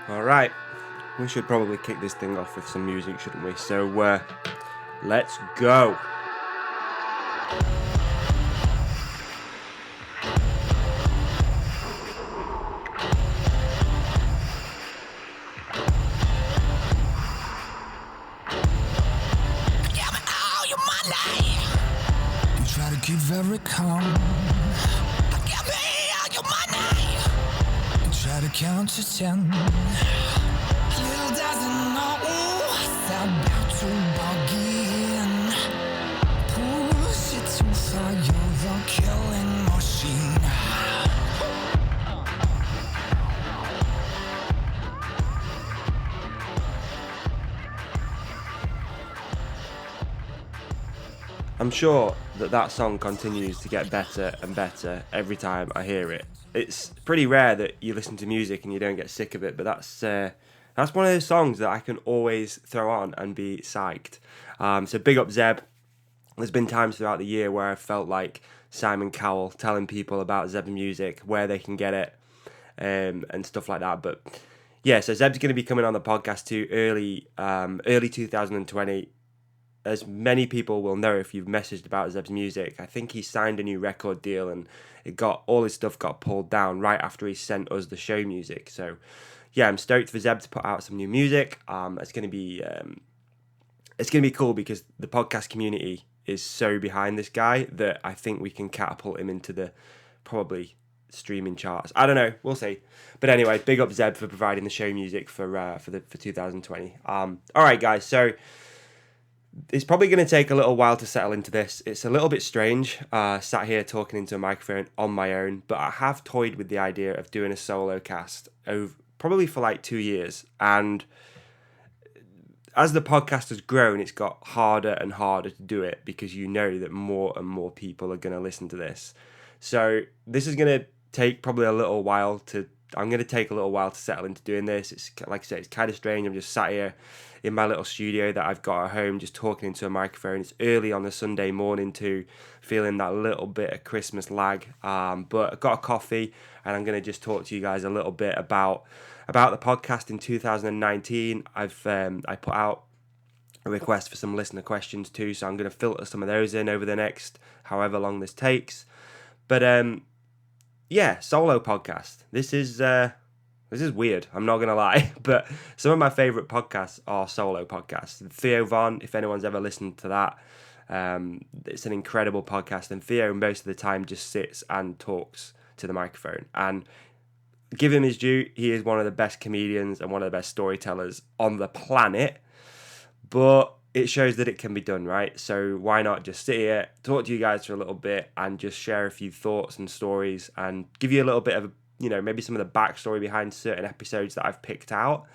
Alright, we should probably kick this thing off with some music, shouldn't we? So, let's go! Try to keep very calm. Give me all your money. You try to count to 10. Little doesn't know it's about to begin. Push it too far, you're a killing machine. I'm sure that song continues to get better and better every time I hear it. It's pretty rare that you listen to music and you don't get sick of it, but that's one of those songs that I can always throw on and be psyched. So big up Zeb. There's been times throughout the year where I felt like Simon Cowell telling people about Zeb's music, where they can get it, and stuff like that. But yeah, so Zeb's going to be coming on the podcast too early 2020. As many people will know if you've messaged about Zeb's music, I think he signed a new record deal and all his stuff got pulled down right after he sent us the show music. So yeah, I'm stoked for Zeb to put out some new music. It's gonna be cool because the podcast community is so behind this guy that I think we can catapult him into the probably streaming charts. I don't know, we'll see. But anyway, big up Zeb for providing the show music for 2020. All right, guys. So it's probably going to take a little while to settle into this. It's a little bit strange, sat here talking into a microphone on my own, but I have toyed with the idea of doing a solo cast probably for like 2 years. And as the podcast has grown, it's got harder and harder to do it because you know that more and more people are going to listen to this. So this is going to take probably a little while I'm going to take a little while to settle into doing this. It's like I said, it's kind of strange. I'm just sat here in my little studio that I've got at home, just talking into a microphone. It's early on a Sunday morning too, feeling that little bit of Christmas lag. But I've got a coffee, and I'm going to just talk to you guys a little bit about the podcast in 2019. I put out a request for some listener questions too, so I'm going to filter some of those in over the next however long this takes. But yeah, solo podcast. This is weird, I'm not going to lie, but some of my favourite podcasts are solo podcasts. Theo Von, if anyone's ever listened to that, it's an incredible podcast, and Theo most of the time just sits and talks to the microphone. And give him his due, he is one of the best comedians and one of the best storytellers on the planet, but it shows that it can be done, right? So why not just sit here, talk to you guys for a little bit, and just share a few thoughts and stories, and give you a little bit of maybe some of the backstory behind certain episodes that I've picked out,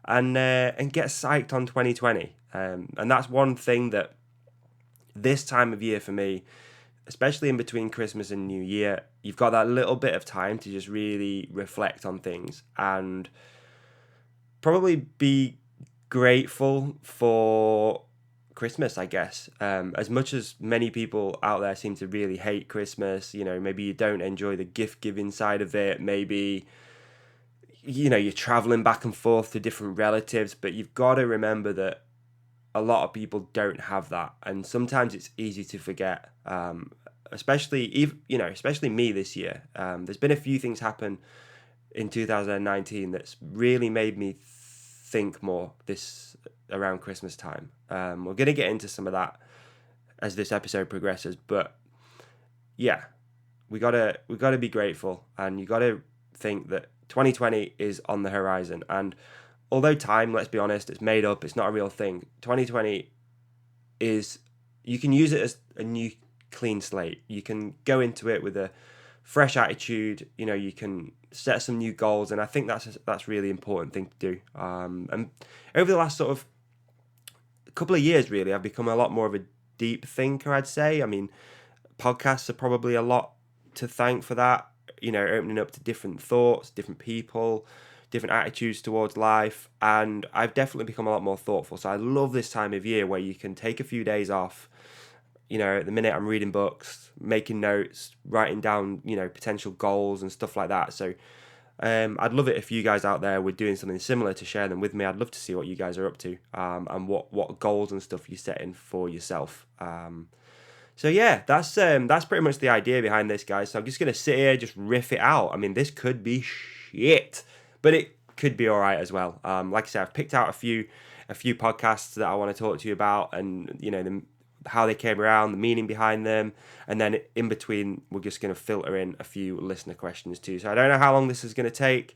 and get psyched on 2020. And that's one thing that this time of year for me, especially in between Christmas and New Year, you've got that little bit of time to just really reflect on things and probably be grateful for Christmas, I guess. As much as many people out there seem to really hate Christmas, maybe you don't enjoy the gift giving side of it, maybe you're traveling back and forth to different relatives, but you've got to remember that a lot of people don't have that, and sometimes it's easy to forget. Especially me this year. There's been a few things happen in 2019 that's really made me think more this around Christmas time. We're going to get into some of that as this episode progresses, but yeah, we gotta be grateful, and you gotta think that 2020 is on the horizon. And although time, let's be honest, it's made up, it's not a real thing. 2020 is, you can use it as a new clean slate. You can go into it with a fresh attitude. You can set some new goals, and I think that's really important thing to do. And over the last sort of couple of years, really, I've become a lot more of a deep thinker, I'd say. I mean, podcasts are probably a lot to thank for that. Opening up to different thoughts, different people, different attitudes towards life, and I've definitely become a lot more thoughtful. So I love this time of year where you can take a few days off. At the minute I'm reading books, making notes, writing down, potential goals and stuff like that. So I'd love it if you guys out there were doing something similar to share them with me. I'd love to see what you guys are up to, and what goals and stuff you're setting for yourself. So yeah, that's pretty much the idea behind this, guys. So I'm just gonna sit here, just riff it out. I mean, this could be shit, but it could be all right as well. Like I said, I've picked out a few podcasts that I want to talk to you about, and how they came around, the meaning behind them, and then in between, we're just gonna filter in a few listener questions too. So I don't know how long this is gonna take.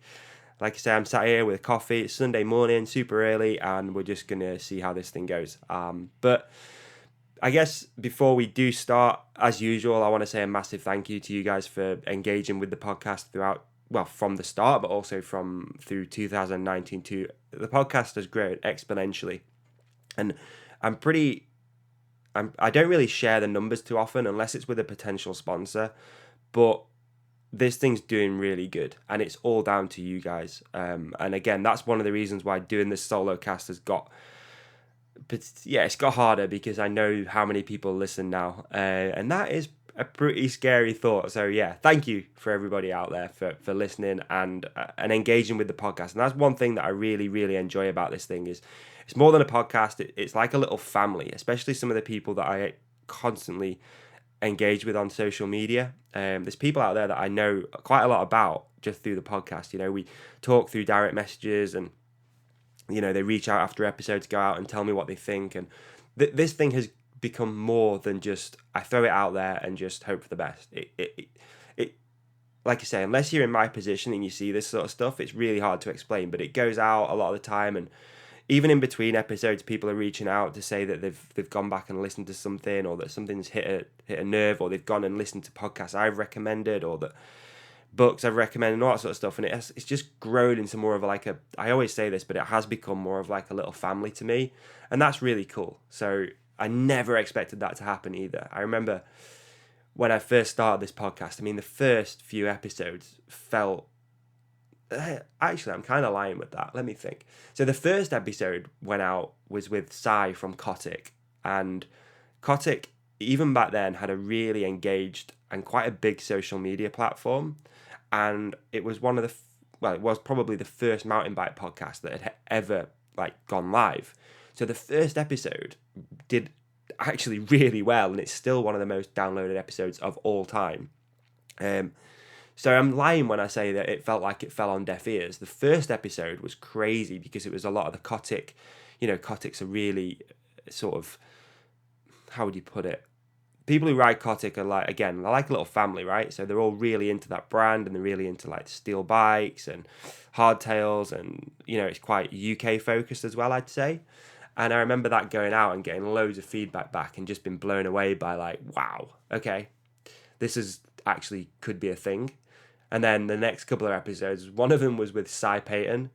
Like I say, I'm sat here with a coffee. It's Sunday morning, super early, and we're just gonna see how this thing goes. But I guess before we do start, as usual, I want to say a massive thank you to you guys for engaging with the podcast throughout, well, from the start, but also through 2019 too. The podcast has grown exponentially, and I don't really share the numbers too often unless it's with a potential sponsor, but this thing's doing really good, and it's all down to you guys. And again, that's one of the reasons why doing this solo cast has got. But yeah, it's got harder because I know how many people listen now, and that is a pretty scary thought. So yeah, thank you for everybody out there for listening and engaging with the podcast. And that's one thing that I really, really enjoy about this thing is it's more than a podcast. It's like a little family, especially some of the people that I constantly engage with on social media. There's people out there that I know quite a lot about just through the podcast. We talk through direct messages, and they reach out after episodes, go out and tell me what they think. And this thing has become more than just I throw it out there and just hope for the best. It like I say, unless you're in my position and you see this sort of stuff, it's really hard to explain. But it goes out a lot of the time, and even in between episodes, people are reaching out to say that they've gone back and listened to something, or that something's hit a nerve, or they've gone and listened to podcasts I've recommended, or that books I've recommended, and all that sort of stuff. And it's just grown into more of I always say this, but it has become more of like a little family to me, and that's really cool. So I never expected that to happen either. I remember when I first started this podcast, I mean, the first few episodes felt, actually, I'm kind of lying with that. Let me think. So the first episode went out was with Sai from Kotick, and Kotick, even back then, had a really engaged and quite a big social media platform. And it was it was probably the first mountain bike podcast that had ever gone live. So the first episode did actually really well, and it's still one of the most downloaded episodes of all time. So I'm lying when I say that it felt like it fell on deaf ears. The first episode was crazy because it was a lot of the Kotick. Kotick's a really sort of, how would you put it? People who ride Kotick are they're like a little family, right? So they're all really into that brand, and they're really into steel bikes and hardtails, and it's quite UK focused as well, I'd say. And I remember that going out and getting loads of feedback back, and just been blown away by wow, okay, this is actually could be a thing. And then the next couple of episodes, one of them was with Cy Patton,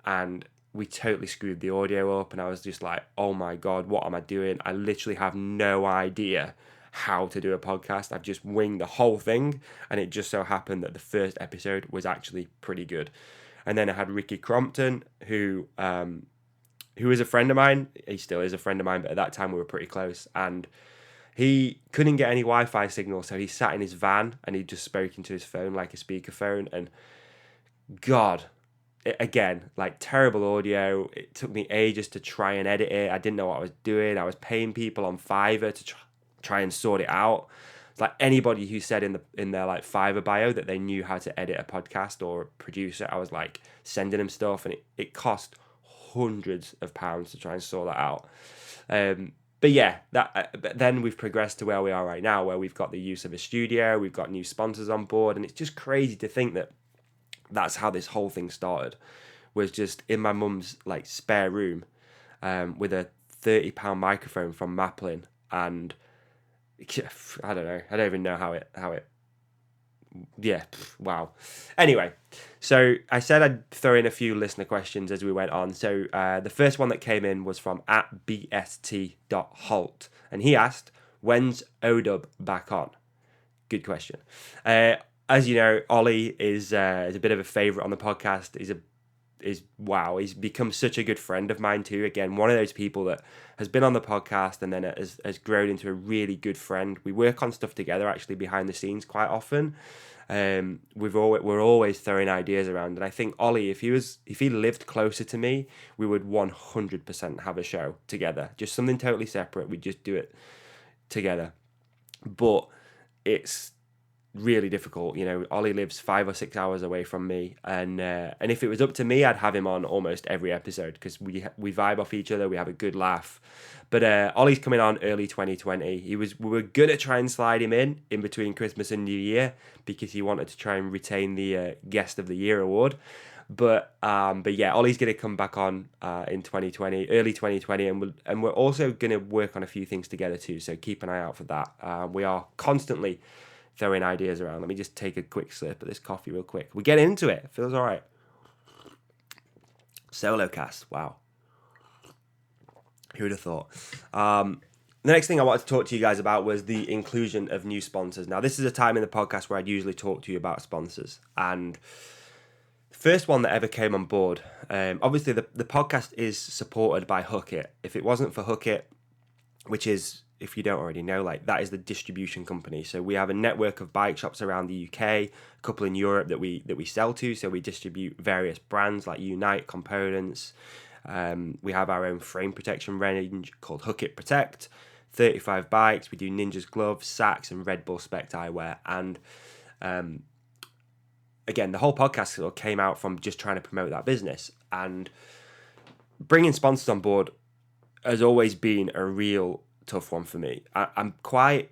and we totally screwed the audio up, and I was just like, oh my God, what am I doing? I literally have no idea how to do a podcast. I've just winged the whole thing, and it just so happened that the first episode was actually pretty good. And then I had Ricky Crompton, who is a friend of mine. He still is a friend of mine, but at that time we were pretty close, and he couldn't get any Wi-Fi signal, so he sat in his van and he just spoke into his phone like a speakerphone, and God, again, terrible audio. It took me ages to try and edit it. I didn't know what I was doing. I was paying people on Fiverr to try and sort it out. It's like anybody who said in their Fiverr bio that they knew how to edit a podcast or produce it, I was sending them stuff, and it cost hundreds of pounds to try and sort that out. But yeah, but then we've progressed to where we are right now, where we've got the use of a studio, we've got new sponsors on board, and it's just crazy to think that that's how this whole thing started, was just in my mum's spare room, with a £30 microphone from Maplin, and I don't know, I don't even know how it yeah, wow. Anyway, so I said I'd throw in a few listener questions as we went on. So the first one that came in was from @bst.holt, and he asked, when's ODub back on? Good question. As you know, Ollie is a bit of a favourite on the podcast. is wow. He's become such a good friend of mine too. Again, one of those people that has been on the podcast and then has grown into a really good friend. We work on stuff together actually behind the scenes quite often. We're always throwing ideas around, and I think Ollie, if he lived closer to me, we would 100% have a show together. Just something totally separate. We'd just do it together. But it's really difficult. Ollie lives 5 or 6 hours away from me, and if it was up to me, I'd have him on almost every episode because we vibe off each other. We have a good laugh. But Ollie's coming on early 2020. We were gonna try and slide him in between Christmas and New Year because he wanted to try and retain the Guest of the Year award. But yeah, Ollie's gonna come back on in 2020, early 2020, and we're also gonna work on a few things together too. So keep an eye out for that. We are constantly throwing ideas around. Let me just take a quick sip of this coffee real quick. We get into it. Feels all right. Solocast. Wow. Who would have thought? The next thing I wanted to talk to you guys about was the inclusion of new sponsors. Now, this is a time in the podcast where I'd usually talk to you about sponsors. And the first one that ever came on board, obviously the podcast is supported by Hook It. If it wasn't for Hook It, which is, if you don't already know, like that is the distribution company. So we have a network of bike shops around the UK, a couple in Europe that we sell to. So we distribute various brands like Unite components. We have our own frame protection range called Hook It Protect. 35 bikes. We do Ninja's gloves, Sacks, and Red Bull Spec eyewear. And again, the whole podcast sort of came out from just trying to promote that business. And bringing sponsors on board has always been a real tough one for me. I'm quite,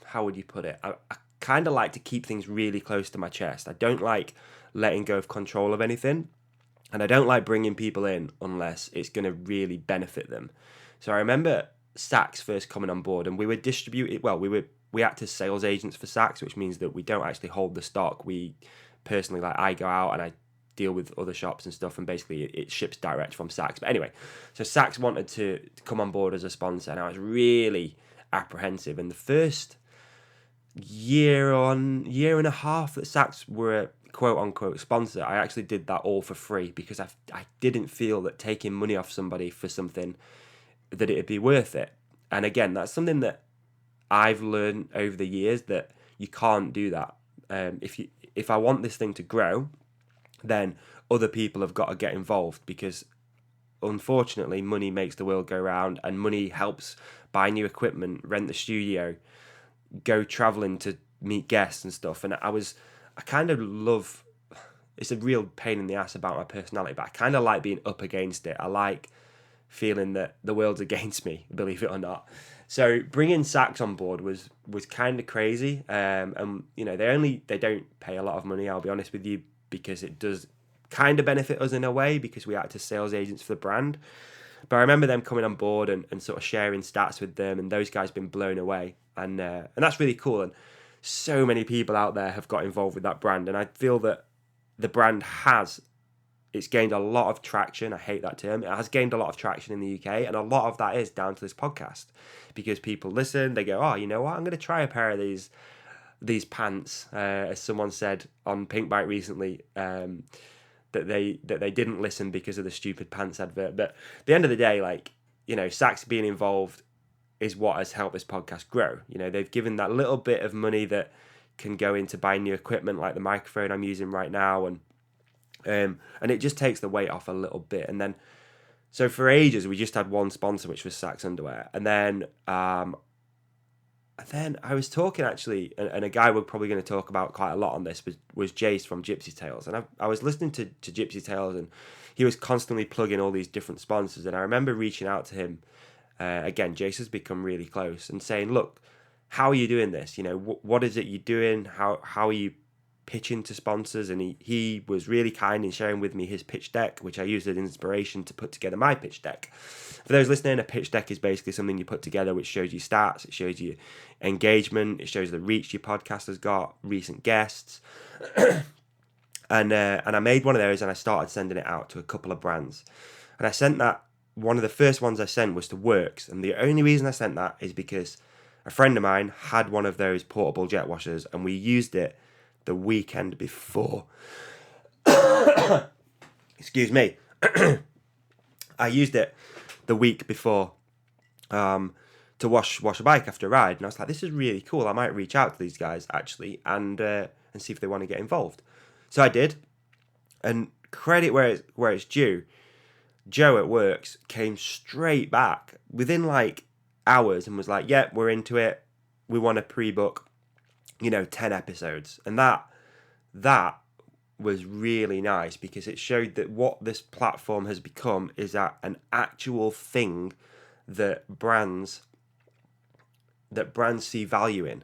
how would you put it? I kind of like to keep things really close to my chest. I don't like letting go of control of anything. And I don't like bringing people in unless it's going to really benefit them. So I remember Sacks first coming on board, and we were distributed. Well, we act as sales agents for Sacks, which means that we don't actually hold the stock. We personally, like, I go out and I deal with other shops and stuff, and basically it ships direct from Sacks. But anyway, so Sacks wanted to come on board as a sponsor, and I was really apprehensive. And the first year and a half that Sacks were a quote-unquote sponsor, I actually did that all for free because I didn't feel that taking money off somebody for something, that it'd be worth it. And again, that's something that I've learned over the years, that you can't do that. If I want this thing to grow, then other people have got to get involved, because unfortunately money makes the world go round, and money helps buy new equipment, rent the studio, go traveling to meet guests and stuff. And I kind of love, it's a real pain in the ass about my personality, but I kind of like being up against it. I like feeling that the world's against me, believe it or not. So bringing Sacks on board was kind of crazy. And they don't pay a lot of money, I'll be honest with you, because it does kind of benefit us in a way, because we act as sales agents for the brand. But I remember them coming on board and sort of sharing stats with them, and those guys been blown away. And that's really cool. And so many people out there have got involved with that brand, and I feel that the brand it's gained a lot of traction. I hate that term. It has gained a lot of traction in the UK, and a lot of that is down to this podcast, because people listen, they go, oh, you know what, I'm going to try a pair of these pants. As someone said on Pink Bike recently, that they didn't listen because of the stupid pants advert. But at the end of the day, Sacks being involved is what has helped this podcast grow. They've given that little bit of money that can go into buying new equipment, like the microphone I'm using right now, and it just takes the weight off a little bit. And then, so for ages we just had one sponsor, which was Sacks Underwear, and then I was talking actually, and a guy we're probably going to talk about quite a lot on this was Jace from Gypsy Tales, and I was listening to Gypsy Tales, and he was constantly plugging all these different sponsors, and I remember reaching out to him. Again, Jace has become really close, and saying, look, how are you doing this? What is it you're doing? How are you pitching to sponsors? And he was really kind in sharing with me his pitch deck, which I used as inspiration to put together my pitch deck. For those listening, a pitch deck is basically something you put together which shows you stats, it shows you engagement, it shows the reach your podcast has got, recent guests. and I made one of those, and I started sending it out to a couple of brands. And I sent that, one of the first ones I sent was to Works, and the only reason I sent that is because a friend of mine had one of those portable jet washers, and we used it the weekend before. excuse me, I used it the week before to wash a bike after a ride, and I was like, this is really cool. I might reach out to these guys actually and see if they want to get involved. So I did, and credit where it's due. Joe at Works came straight back within like hours and was like, "Yeah, we're into it. We want to pre-book, 10 episodes," and that was really nice because it showed that what this platform has become is an actual thing that brands see value in.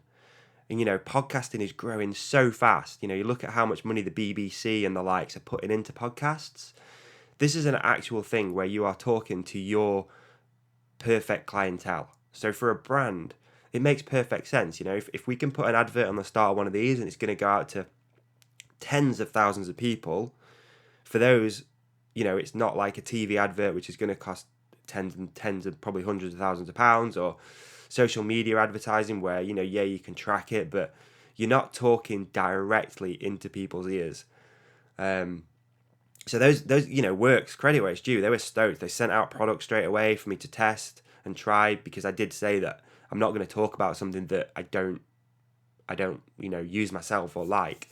And podcasting is growing so fast. You look at how much money the BBC and the likes are putting into podcasts. This is an actual thing where you are talking to your perfect clientele. So for a brand, it makes perfect sense. If we can put an advert on the start of one of these and it's going to go out to tens of thousands of people, for those, it's not like a TV advert which is going to cost tens and tens and probably hundreds of thousands of pounds, or social media advertising where you can track it, but you're not talking directly into people's ears. So those Works, credit where it's due, they were stoked. They sent out products straight away for me to test and try, because I did say that I'm not going to talk about something that I don't use myself or like,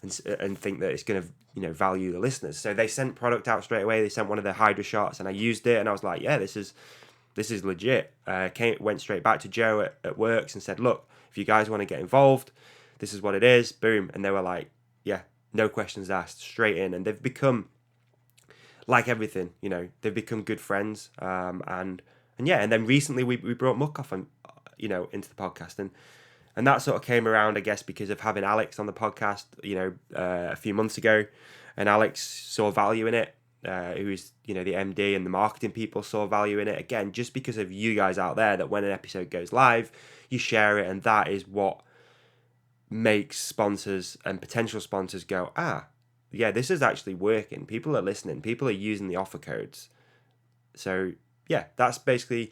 and think that it's going to value the listeners. So they sent product out straight away. They sent one of their Hydra shots, and I used it, and I was like, yeah, this is legit. Went straight back to Joe at Works and said, look, if you guys want to get involved, this is what it is. Boom. And they were like, yeah, no questions asked, straight in. And they've become, like everything, they've become good friends. And then recently we brought Muck off and into the podcast, and that sort of came around, I guess, because of having Alex on the podcast, a few months ago, and Alex saw value in it. Who's the MD, and the marketing people saw value in it, again, just because of you guys out there, that when an episode goes live, you share it, and that is what makes sponsors and potential sponsors go, yeah, this is actually working. People are listening. People are using the offer codes. So yeah, that's basically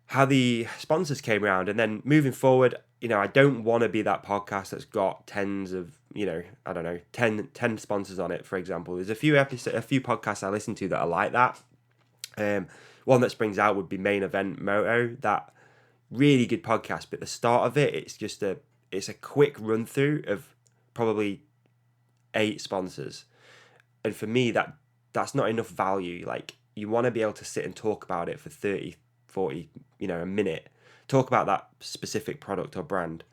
how the sponsors came around. And then moving forward, I don't want to be that podcast that's got tens of, 10 sponsors on it, for example. There's a few podcasts I listen to that are like that. One that springs out would be Main Event Moto, that really good podcast. But the start of it, it's a quick run through of probably 8 sponsors. And for me, that's not enough value. Like, you want to be able to sit and talk about it for 30, 40, a minute. Talk about that specific product or brand.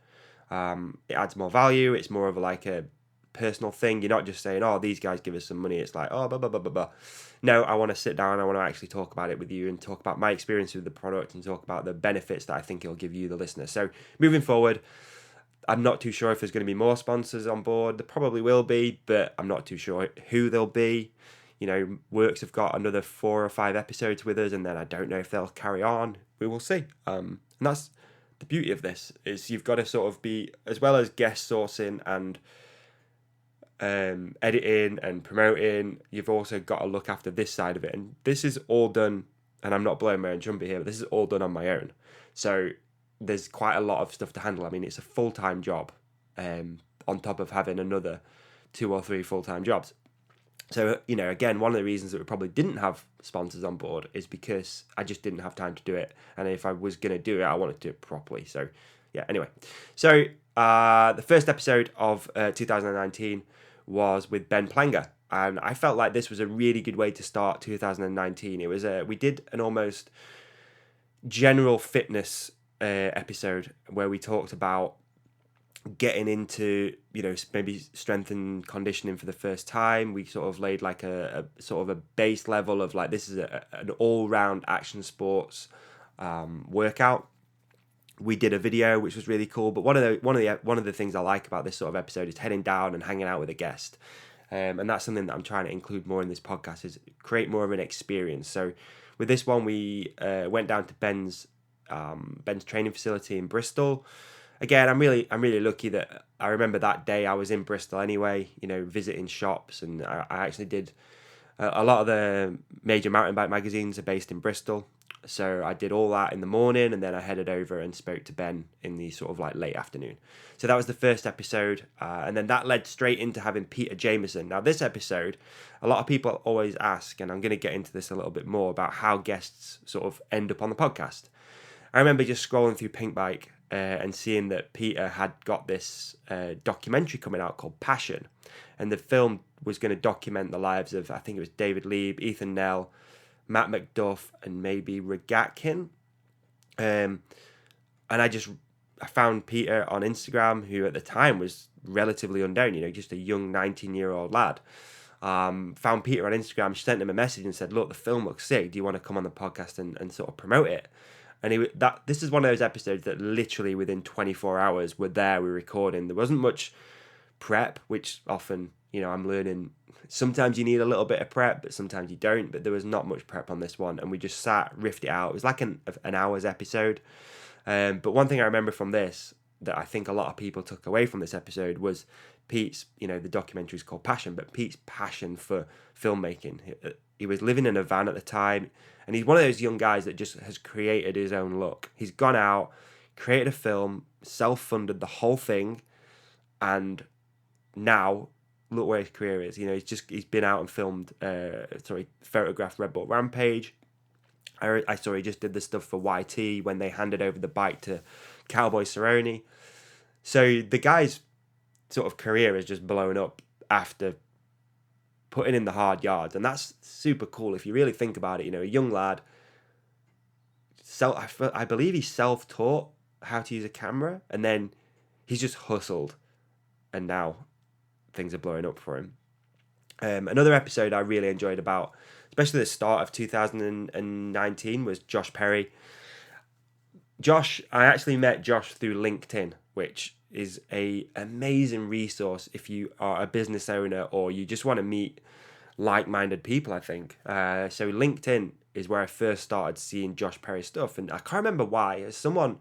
It adds more value. It's more of like a personal thing. You're not just saying, oh, these guys give us some money. It's like, oh, blah, blah, blah, blah, blah. No, I want to sit down. I want to actually talk about it with you and talk about my experience with the product and talk about the benefits that I think it'll give you, the listener. So moving forward, I'm not too sure if there's going to be more sponsors on board. There probably will be, but I'm not too sure who they'll be. Works have got another 4 or 5 episodes with us, and then I don't know if they'll carry on. We will see. And that's the beauty of this, is you've got to sort of be, as well as guest sourcing and editing and promoting, you've also got to look after this side of it. And this is all done, and I'm not blowing my own trumpet here, but this is all done on my own. So there's quite a lot of stuff to handle. I mean, it's a full-time job on top of having another 2 or 3 full-time jobs. So, again, one of the reasons that we probably didn't have sponsors on board is because I just didn't have time to do it. And if I was going to do it, I wanted to do it properly. So, yeah, anyway. So, the first episode of 2019 was with Ben Planger. And I felt like this was a really good way to start 2019. It was we did an almost general fitness episode where we talked about getting into maybe strength and conditioning for the first time. We sort of laid like a sort of a base level of like, this is an all-round action sports workout. We did a video which was really cool, but one of the things I like about this sort of episode is heading down and hanging out with a guest, and that's something that I'm trying to include more in this podcast, is create more of an experience. So with this one, we went down to Ben's training facility in Bristol. Again, I'm really lucky that I remember that day I was in Bristol anyway, visiting shops, and I actually did a lot of the major mountain bike magazines are based in Bristol. So I did all that in the morning, and then I headed over and spoke to Ben in the sort of like late afternoon. So that was the first episode, and then that led straight into having Peter Jameson. Now this episode, a lot of people always ask, and I'm going to get into this a little bit more, about how guests sort of end up on the podcast. I remember just scrolling through Pinkbike and seeing that Peter had got this documentary coming out called Passion, and the film was going to document the lives of, I think it was David Lieb, Ethan Nell, Matt McDuff, and maybe Regatkin. And I found Peter on Instagram, who at the time was relatively unknown, just a young 19-year-old lad. Found Peter on Instagram, sent him a message and said, look, the film looks sick. Do you want to come on the podcast and sort of promote it? And this is one of those episodes that literally within 24 hours we're recording. There wasn't much prep, which often, I'm learning. Sometimes you need a little bit of prep, but sometimes you don't. But there was not much prep on this one, and we just sat, riffed it out. It was like an hour's episode. But one thing I remember from this that I think a lot of people took away from this episode was Pete's, the documentary is called Passion, but Pete's passion for filmmaking. He was living in a van at the time, and he's one of those young guys that just has created his own look. He's gone out, created a film, self-funded the whole thing, and now look where his career is. He's been out and filmed, photographed Red Bull Rampage. I saw he just did the stuff for YT when they handed over the bike to Cowboy Cerrone. So the guy's sort of career is just blown up after putting in the hard yards, and that's super cool if you really think about it. A young lad. I believe he's self-taught how to use a camera, and then he's just hustled, and now things are blowing up for him. Another episode I really enjoyed about, especially the start of 2019, was Josh Perry. I actually met Josh through LinkedIn, which is a amazing resource if you are a business owner or you just want to meet like-minded people, I think. So LinkedIn is where I first started seeing Josh Perry's stuff, and I can't remember why. As someone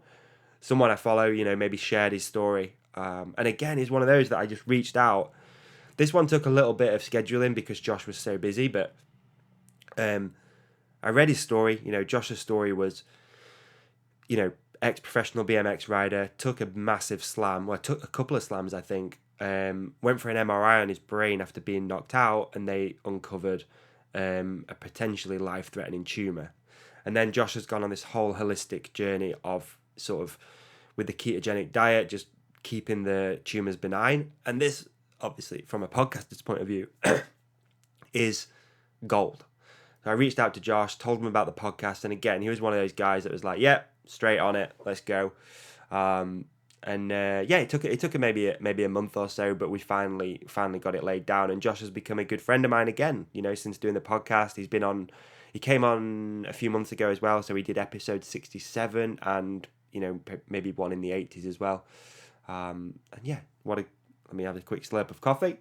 I follow, maybe shared his story. And again, he's one of those that I just reached out. This one took a little bit of scheduling because Josh was so busy, but I read his story. Josh's story was, ex-professional BMX rider, took a massive slam, took a couple of slams, I think, went for an MRI on his brain after being knocked out, and they uncovered a potentially life-threatening tumour. And then Josh has gone on this whole holistic journey of sort of, with the ketogenic diet, just keeping the tumours benign. And this, obviously, from a podcaster's point of view, is gold. So I reached out to Josh, told him about the podcast, and again, he was one of those guys that was like, "Yeah, straight on it, let's go." It took maybe a month or so, but we finally got it laid down. And Josh has become a good friend of mine again. Since doing the podcast, he came on a few months ago as well. So we did episode 67, and maybe one in the 80s as well. Let me have a quick slurp of coffee.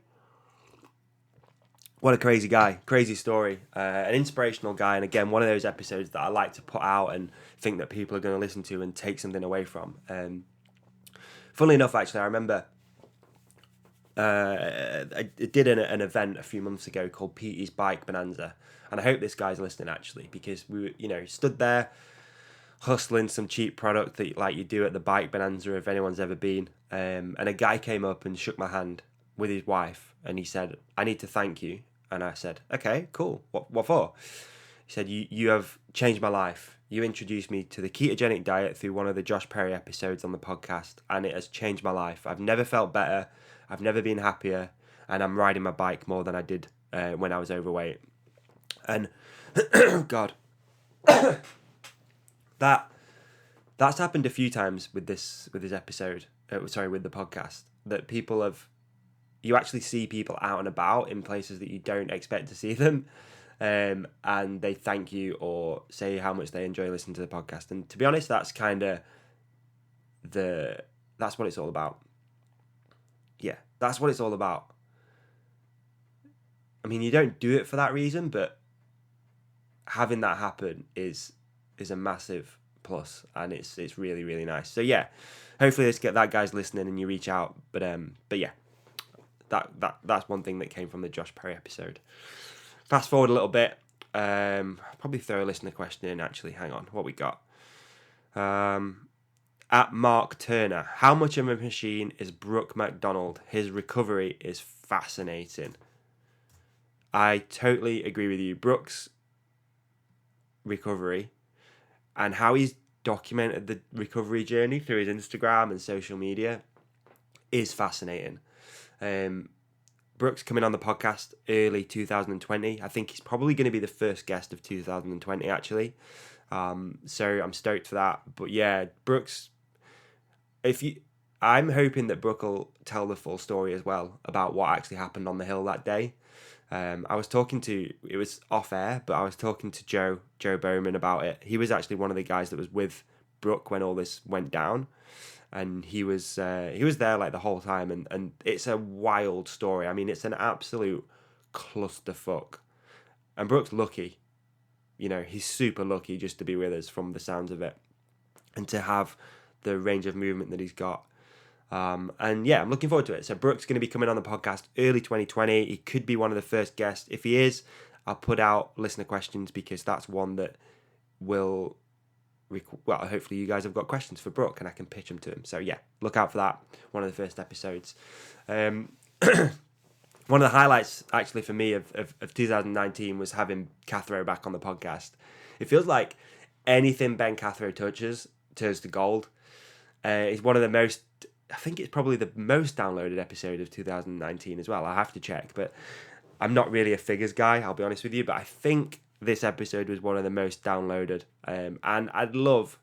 What a crazy guy, crazy story, an inspirational guy, and again, one of those episodes that I like to put out and think that people are going to listen to and take something away from. Funnily enough, actually, I remember I did an event a few months ago called Petey's Bike Bonanza, and I hope this guy's listening, actually, because we stood there hustling some cheap product that like you do at the Bike Bonanza if anyone's ever been, and a guy came up and shook my hand with his wife, and he said, "I need to thank you." And I said, "Okay, cool. What for?" He said, you have changed my life. You introduced me to the ketogenic diet through one of the Josh Perry episodes on the podcast, and it has changed my life. I've never felt better. I've never been happier, and I'm riding my bike more than I did when I was overweight." And God, that's happened a few times with this episode. With the podcast, that you actually see people out and about in places that you don't expect to see them, and they thank you or say how much they enjoy listening to the podcast. And to be honest, that's kind of that's what it's all about. Yeah, that's what it's all about. I mean, you don't do it for that reason, but having that happen is a massive plus, and it's really, really nice. So yeah, hopefully that guy's listening and you reach out. But yeah. That's one thing that came from the Josh Perry episode. Fast forward a little bit. Probably throw a listener question in, actually. Hang on, what we got? At Mark Turner, how much of a machine is Brooke McDonald? His recovery is fascinating. I totally agree with you. Brooke's recovery and how he's documented the recovery journey through his Instagram and social media is fascinating. Brooke's coming on the podcast early 2020. I think he's probably going to be the first guest of 2020, actually. So I'm stoked for that. But yeah, Brooke's... I'm hoping that Brooke will tell the full story as well about what actually happened on the hill that day. I was talking to... It was off air, but I was talking to Joe Bowman about it. He was actually one of the guys that was with Brooke when all this went down. And he was there like the whole time, and it's a wild story. I mean, it's an absolute clusterfuck. And Brooke's lucky, he's super lucky just to be with us from the sounds of it, and to have the range of movement that he's got. And yeah, I'm looking forward to it. So Brooke's going to be coming on the podcast early 2020. He could be one of the first guests. If he is, I'll put out listener questions, because that's one that will... Well, hopefully you guys have got questions for Brooke and I can pitch them to him. So yeah, look out for that. One of the first episodes. One of the highlights actually for me of 2019 was having Cathro back on the podcast. It feels like anything Ben Cathro touches turns to gold. It's one of the most... I think it's probably the most downloaded episode of 2019 as well. I have to check, but I'm not really a figures guy, I'll be honest with you, but I think this episode was one of the most downloaded. And I'd love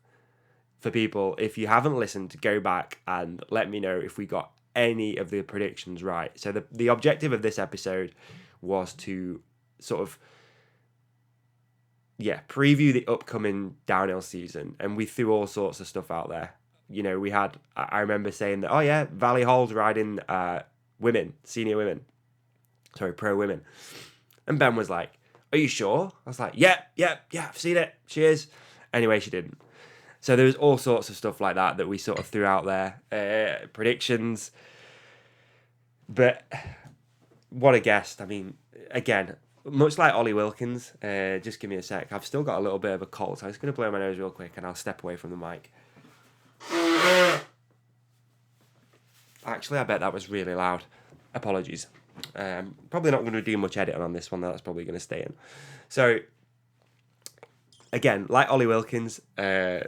for people, if you haven't listened, to go back and let me know if we got any of the predictions right. So the objective of this episode was to sort of, preview the upcoming downhill season. And we threw all sorts of stuff out there. We had, I remember saying that, Valley Hall's riding women, senior women. Sorry, pro women. And Ben was like, are you sure? I was like, yeah, I've seen it. She is. Anyway, she didn't. So there was all sorts of stuff like that we sort of threw out there. Predictions. But what a guest. I mean, again, much like Ollie Wilkins, just give me a sec. I've still got a little bit of a cold, so I'm just going to blow my nose real quick and I'll step away from the mic. Actually, I bet that was really loud. Apologies. Probably not going to do much editing on this one. That's probably going to stay in. So, again, like Ollie Wilkins, Ben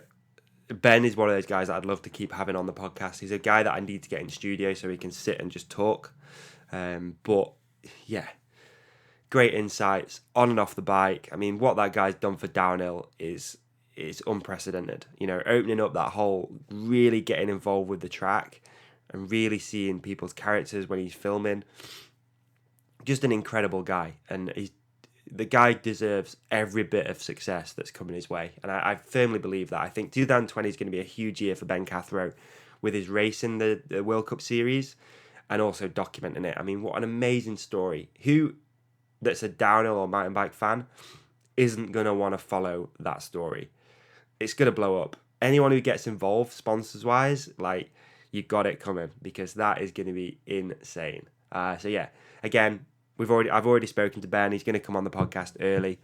is one of those guys that I'd love to keep having on the podcast. He's a guy that I need to get in studio so he can sit and just talk. But, yeah, great insights on and off the bike. I mean, what that guy's done for downhill is unprecedented. Opening up that whole, really getting involved with the track and really seeing people's characters when he's filming. Just an incredible guy, and the guy deserves every bit of success that's coming his way, and I firmly believe that. I think 2020 is going to be a huge year for Ben Cathro with his race in the World Cup Series and also documenting it. I mean, what an amazing story. Who that's a downhill or mountain bike fan isn't going to want to follow that story? It's going to blow up. Anyone who gets involved, sponsors-wise, you got it coming, because that is going to be insane. So yeah, again, I've already spoken to Ben. He's going to come on the podcast early,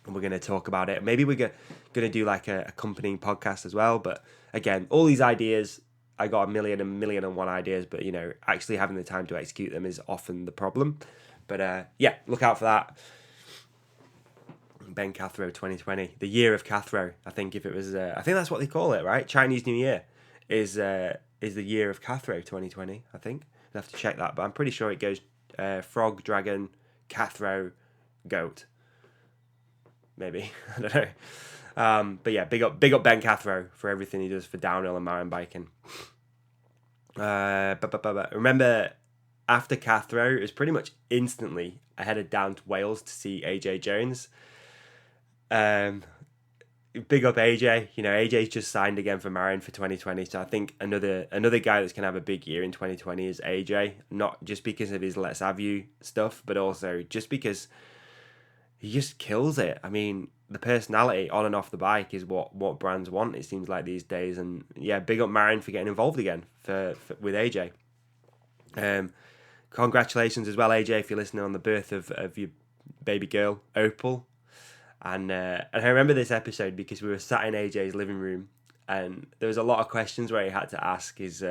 and we're going to talk about it. Maybe we're going to do like a accompanying podcast as well. But again, all these ideas, I got a million and one ideas, but actually having the time to execute them is often the problem. But yeah, look out for that. Ben Cathro 2020, the year of Cathro. I think if it was, I think that's what they call it, right? Chinese New Year is the year of Cathro 2020. I think I'll have to check that, but I'm pretty sure it goes frog, dragon, Cathro, goat. Maybe I don't know. But yeah, big up Ben Cathro for everything he does for downhill and mountain biking. Remember, after Cathro, it was pretty much instantly I headed down to Wales to see AJ Jones. Big up AJ. AJ's just signed again for Marin for 2020. So I think another guy that's going to have a big year in 2020 is AJ. Not just because of his Let's Have You stuff, but also just because he just kills it. I mean, the personality on and off the bike is what brands want, it seems like these days. And yeah, big up Marin for getting involved again with AJ. Congratulations as well, AJ, if you're listening, on the birth of your baby girl, Opal. And I remember this episode because we were sat in AJ's living room, and there was a lot of questions where he had to ask his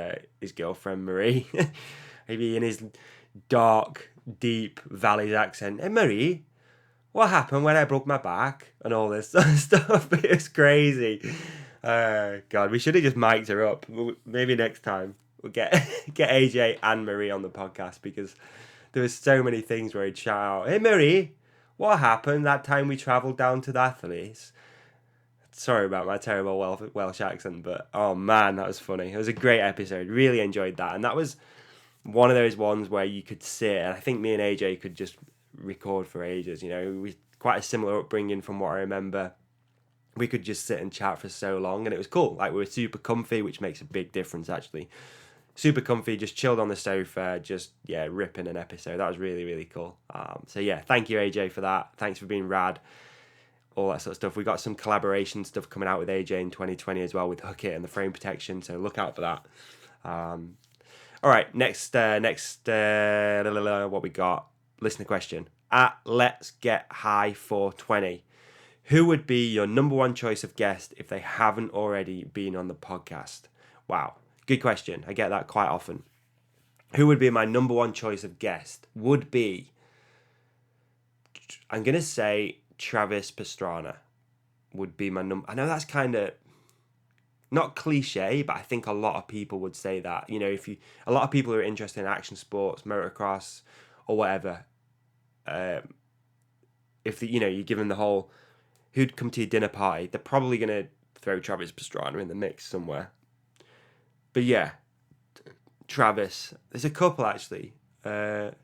girlfriend Marie, maybe in his dark, deep Valley's accent. Hey Marie, what happened when I broke my back and all this sort of stuff? It was crazy. God, we should have just mic'd her up. Maybe next time we'll get get AJ and Marie on the podcast, because there was so many things where he'd shout out, "Hey Marie, what happened that time we travelled down to the Athletes?" Sorry about my terrible Welsh accent, but oh man, that was funny. It was a great episode. Really enjoyed that, and that was one of those ones where you could sit, and I think me and AJ could just record for ages. You know, we quite a similar upbringing from what I remember. We could just sit and chat for so long, and it was cool. Like, we were super comfy, which makes a big difference actually. Super comfy, just chilled on the sofa, just ripping an episode. That was really, really cool. So yeah, thank you AJ for that. Thanks for being rad. All that sort of stuff. We got some collaboration stuff coming out with AJ in 2020 as well, with Hook It and the frame protection. So look out for that. All right, next, what we got? Listener question. At Let's Get High 420. Who would be your number one choice of guest if they haven't already been on the podcast? Wow, good question. I get that quite often. Who would be my number one choice of guest? Would be, I'm going to say Travis Pastrana would be my number. I know that's kind of not cliche, but I think a lot of people would say that. You know, a lot of people who are interested in action sports, motocross, or whatever, you give them the whole who'd come to your dinner party, they're probably going to throw Travis Pastrana in the mix somewhere. But yeah, Travis. There's a couple actually. Let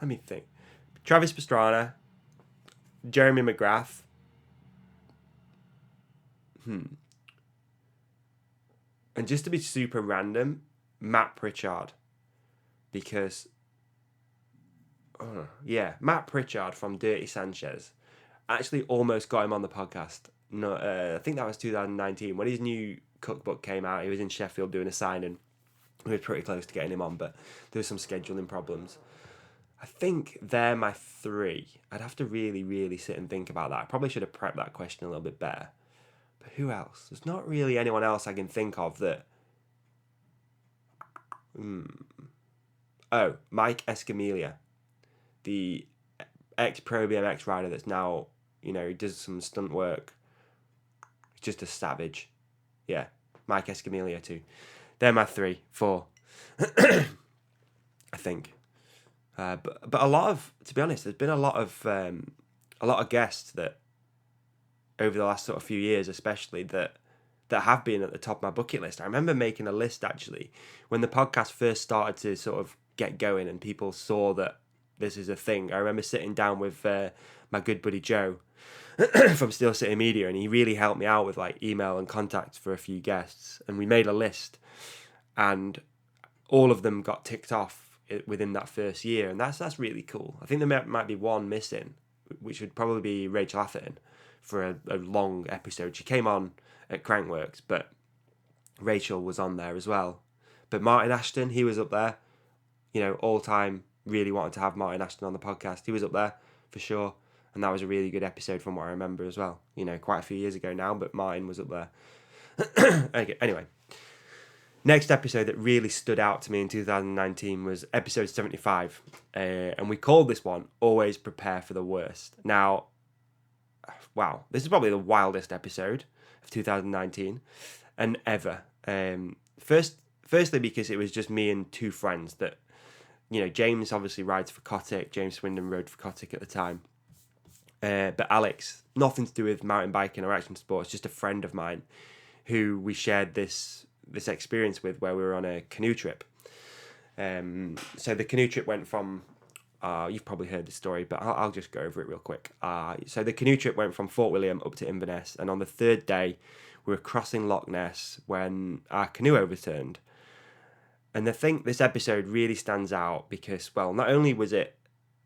me think. Travis Pastrana, Jeremy McGrath. And just to be super random, Matt Pritchard. Because, Matt Pritchard from Dirty Sanchez. Actually almost got him on the podcast. No, I think that was 2019 when his new cookbook came out. He was in Sheffield doing a signing. We were pretty close to getting him on, but there was some scheduling problems. I think they're my three. I'd have to really, really sit and think about that. I probably should have prepped that question a little bit better. But who else? There's not really anyone else I can think of that... Oh, Mike Escamilla, the ex-pro BMX rider that's now... he does some stunt work. He's just a savage. Yeah, Mike Escamilla too. They're my 4. I think. But a lot of, to be honest, there's been a lot of guests that over the last sort of few years, especially that have been at the top of my bucket list. I remember making a list actually when the podcast first started to sort of get going and people saw that this is a thing. I remember sitting down with my good buddy Joe from Steel City Media, and he really helped me out with like email and contacts for a few guests, and we made a list, and all of them got ticked off within that first year, and that's really cool. I think there might be one missing, which would probably be Rachel Atherton for a long episode. She came on at Crankworks, but Rachel was on there as well. But Martin Ashton, he was up there. All time, really wanted to have Martin Ashton on the podcast. He was up there for sure. And that was a really good episode from what I remember as well. Quite a few years ago now, but Martin was up there. Okay, anyway. Next episode that really stood out to me in 2019 was episode 75. And we called this one, Always Prepare for the Worst. Now, wow, this is probably the wildest episode of 2019 and ever. Firstly, because it was just me and two friends that, James obviously rides for Kotick. James Swindon rode for Kotick at the time. But Alex, nothing to do with mountain biking or action sports, just a friend of mine who we shared this experience with where we were on a canoe trip. So the canoe trip went from, you've probably heard the story, but I'll just go over it real quick. So the canoe trip went from Fort William up to Inverness, and on the third day, we were crossing Loch Ness when our canoe overturned. And I think this episode really stands out because, well, not only was it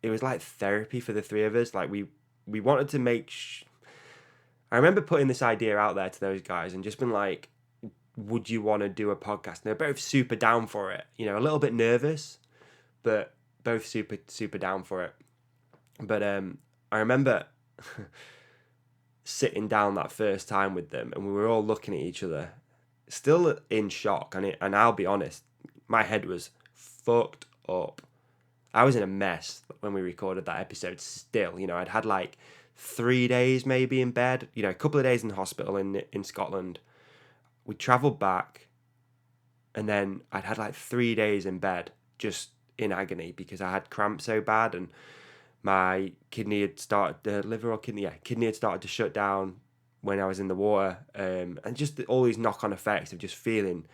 was like therapy for the three of us. Like we wanted to make... I remember putting this idea out there to those guys and just been like, would you want to do a podcast? And they're both super down for it. A little bit nervous, but both super, super down for it. But I remember sitting down that first time with them, and we were all looking at each other, still in shock. And I'll be honest, my head was fucked up. I was in a mess when we recorded that episode. Still, I'd had like 3 days maybe in bed. A couple of days in the hospital in Scotland. We travelled back, and then I'd had like 3 days in bed, just in agony because I had cramps so bad, and my kidney had started, kidney had started to shut down when I was in the water, and just all these knock-on effects of just feeling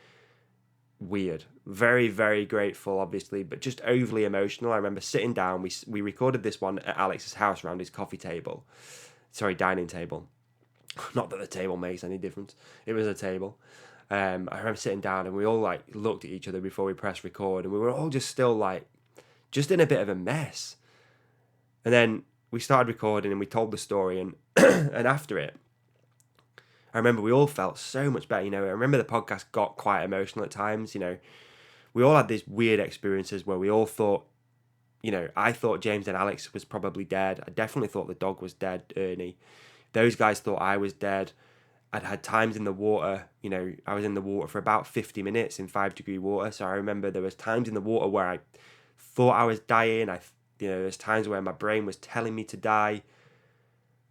weird. Very, very grateful, obviously, but just overly emotional. I remember sitting down. We recorded this one at Alex's house around his dining table. Not that the table makes any difference. It was a table. I remember sitting down, and we all like looked at each other before we pressed record, and we were all just still like, just in a bit of a mess. And then we started recording, and we told the story, and and after it, I remember we all felt so much better. I remember the podcast got quite emotional at times. We all had these weird experiences where we all thought, I thought James and Alex was probably dead. I definitely thought the dog was dead, Ernie. Those guys thought I was dead. I'd had times in the water, I was in the water for about 50 minutes in 5-degree water. So I remember there was times in the water where I thought I was dying. There's times where my brain was telling me to die.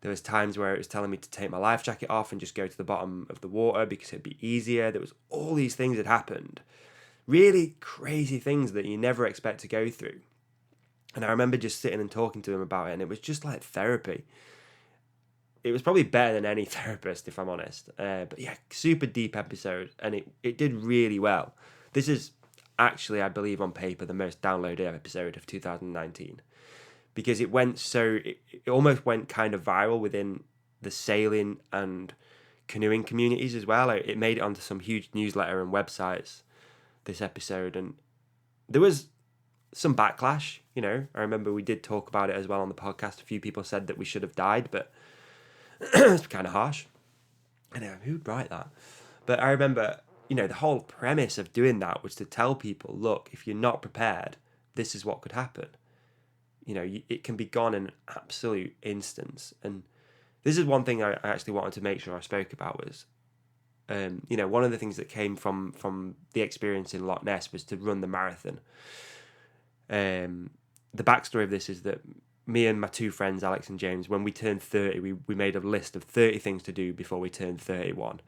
There was times where it was telling me to take my life jacket off and just go to the bottom of the water because it'd be easier. There was all these things that happened. Really crazy things that you never expect to go through. And I remember just sitting and talking to him about it, and it was just like therapy. It was probably better than any therapist, if I'm honest. But yeah, super deep episode, and it did really well. This is actually, I believe, on paper, the most downloaded episode of 2019. Because it almost went kind of viral within the sailing and canoeing communities as well. It made it onto some huge newsletter and websites, this episode. And there was some backlash, I remember we did talk about it as well on the podcast. A few people said that we should have died, but it's kind of harsh. I know, who'd write that? But I remember, the whole premise of doing that was to tell people, look, if you're not prepared, this is what could happen. It can be gone in an absolute instance. And this is one thing I actually wanted to make sure I spoke about was, one of the things that came from the experience in Loch Ness was to run the marathon. The backstory of this is that me and my two friends, Alex and James, when we turned 30, we made a list of 30 things to do before we turned 31.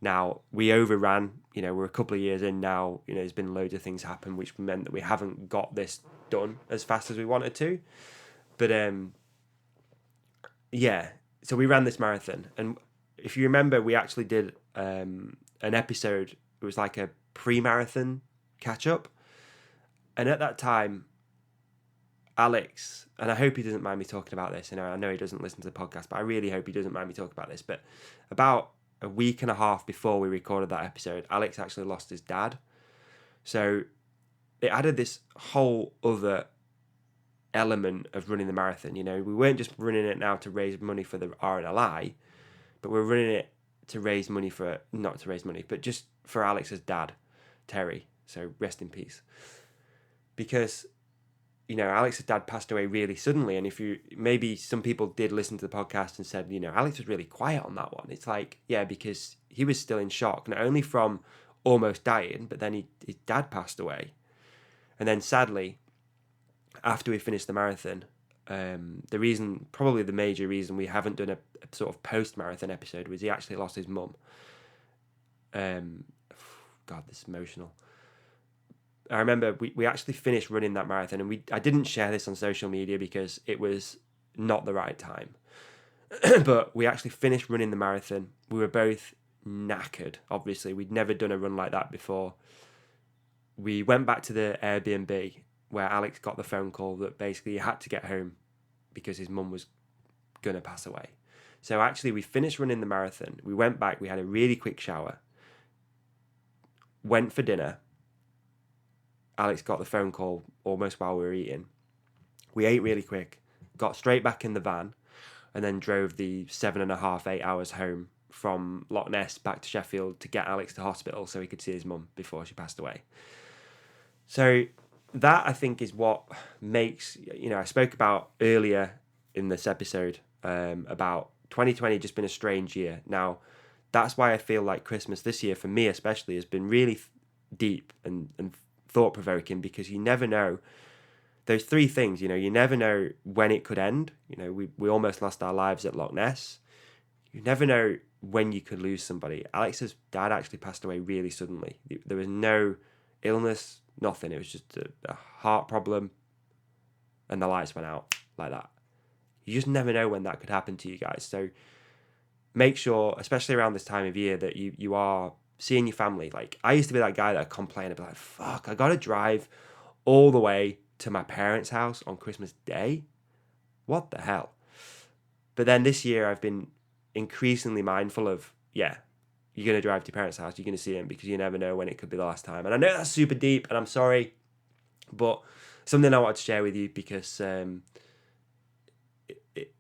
Now, we overran, we're a couple of years in now, there's been loads of things happen, which meant that we haven't got this done as fast as we wanted to. But, so we ran this marathon. And if you remember, we actually did an episode, it was like a pre-marathon catch-up. And at that time, Alex, and I hope he doesn't mind me talking about this, I know he doesn't listen to the podcast, but I really hope he doesn't mind me talking about this, but about a week and a half before we recorded that episode, Alex actually lost his dad. So it added this whole other element of running the marathon. We weren't just running it now to raise money for the RNLI, but we're running it to raise money not to raise money, but just for Alex's dad, Terry. So rest in peace. Because Alex's dad passed away really suddenly, and maybe some people did listen to the podcast and said, Alex was really quiet on that one. It's like, yeah, because he was still in shock, not only from almost dying, but then his dad passed away. And then sadly, after we finished the marathon, probably the major reason we haven't done a sort of post-marathon episode was he actually lost his mum. God, this is emotional. I remember we actually finished running that marathon, and I didn't share this on social media because it was not the right time. But we actually finished running the marathon. We were both knackered, obviously. We'd never done a run like that before. We went back to the Airbnb where Alex got the phone call that basically he had to get home because his mum was going to pass away. So actually we finished running the marathon. We went back, we had a really quick shower, went for dinner. Alex got the phone call almost while we were eating. We ate really quick, got straight back in the van, and then drove the 7.5, 8 hours home from Loch Ness back to Sheffield to get Alex to hospital so he could see his mum before she passed away. So that, I think, is what makes, I spoke about earlier in this episode about 2020 just been a strange year. Now, that's why I feel like Christmas this year, for me especially, has been really deep and thought-provoking, because you never know. Those three things, you never know when it could end. We almost lost our lives at Loch Ness. You never know when you could lose somebody. Alex's dad actually passed away really suddenly. There was no illness, nothing. It was just a heart problem, and the lights went out like that. You just never know when that could happen to you guys. So make sure, especially around this time of year, that you are seeing your family. Like, I used to be that guy that would complain, I'd be like, fuck, I gotta drive all the way to my parents' house on Christmas Day. What the hell? But then this year I've been increasingly mindful of, yeah, you're going to drive to your parents' house, you're going to see them, because you never know when it could be the last time. And I know that's super deep, and I'm sorry, but something I wanted to share with you, because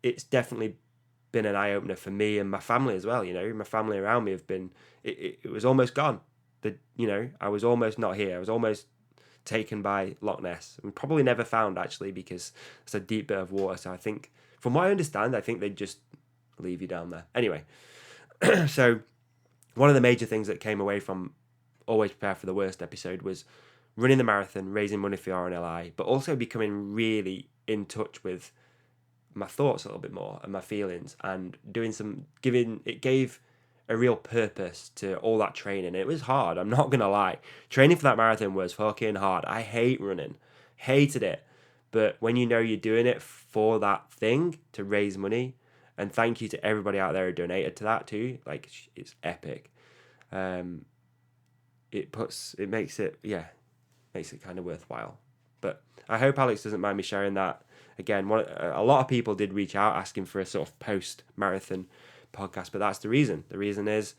it's definitely been an eye-opener for me and my family as well. My family around me have been, it was almost gone. I was almost not here. I was almost taken by Loch Ness, and probably never found, actually, because it's a deep bit of water. So I think, from what I understand, I think they just leave you down there. Anyway, so one of the major things that came away from Always Prepare for the Worst episode was running the marathon, raising money for RNLI, but also becoming really in touch with my thoughts a little bit more and my feelings, and it gave a real purpose to all that training. It was hard, I'm not gonna lie. Training for that marathon was fucking hard. I hate running, hated it. But when you know you're doing it for that thing, to raise money, and thank you to everybody out there who donated to that too, like, it's epic. It makes it kind of worthwhile. But I hope Alex doesn't mind me sharing that. Again, a lot of people did reach out asking for a sort of post-marathon podcast, but that's the reason. The reason is,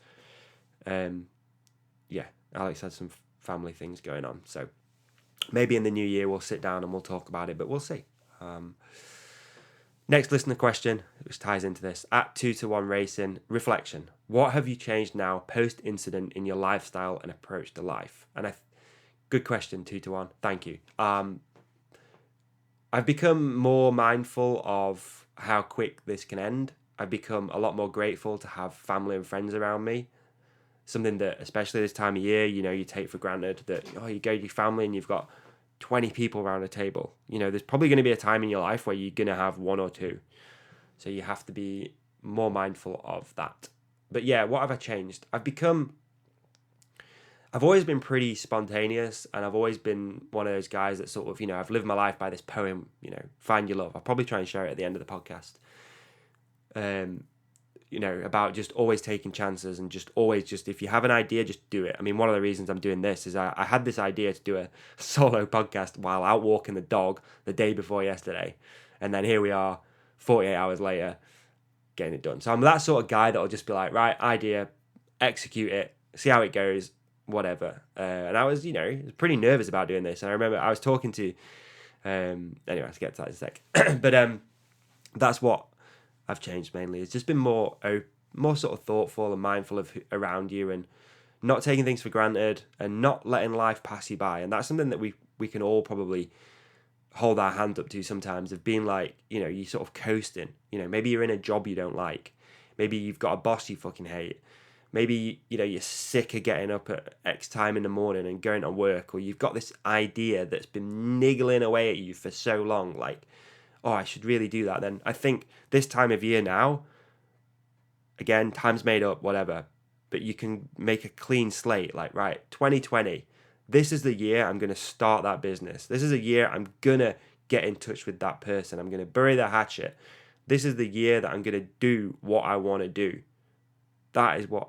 Alex had some family things going on. So maybe in the new year we'll sit down and we'll talk about it, but we'll see. Next listener question, which ties into this, at 2-1 Racing, reflection. What have you changed now post-incident in your lifestyle and approach to life? And good question, 2-1. Thank you. I've become more mindful of how quick this can end. I've become a lot more grateful to have family and friends around me. Something that, especially this time of year, you take for granted, that, you go to your family and you've got 20 people around a table. There's probably going to be a time in your life where you're going to have one or two. So you have to be more mindful of that. But yeah, what have I changed? I've always been pretty spontaneous, and I've always been one of those guys that sort of, I've lived my life by this poem, Find Your Love. I'll probably try and share it at the end of the podcast. About just always taking chances, and just always, if you have an idea, just do it. I mean, one of the reasons I'm doing this is I had this idea to do a solo podcast while out walking the dog the day before yesterday. And then here we are, 48 hours later, getting it done. So I'm that sort of guy that'll just be like, right, idea, execute it, see how it goes, whatever. And I was, pretty nervous about doing this. And I remember I was talking to, anyway, let's get to that in a sec. But that's what I've changed mainly. It's just been more sort of thoughtful and mindful of around you, and not taking things for granted, and not letting life pass you by. And that's something that we can all probably hold our hand up to sometimes, of being like, you sort of coasting. Maybe you're in a job you don't like. Maybe you've got a boss you fucking hate. Maybe, you're sick of getting up at X time in the morning and going to work, or you've got this idea that's been niggling away at you for so long, like, oh, I should really do that. Then I think this time of year now, again, time's made up, whatever, but you can make a clean slate, like, right, 2020, this is the year I'm going to start that business. This is a year I'm going to get in touch with that person. I'm going to bury the hatchet. This is the year that I'm going to do what I want to do. That is what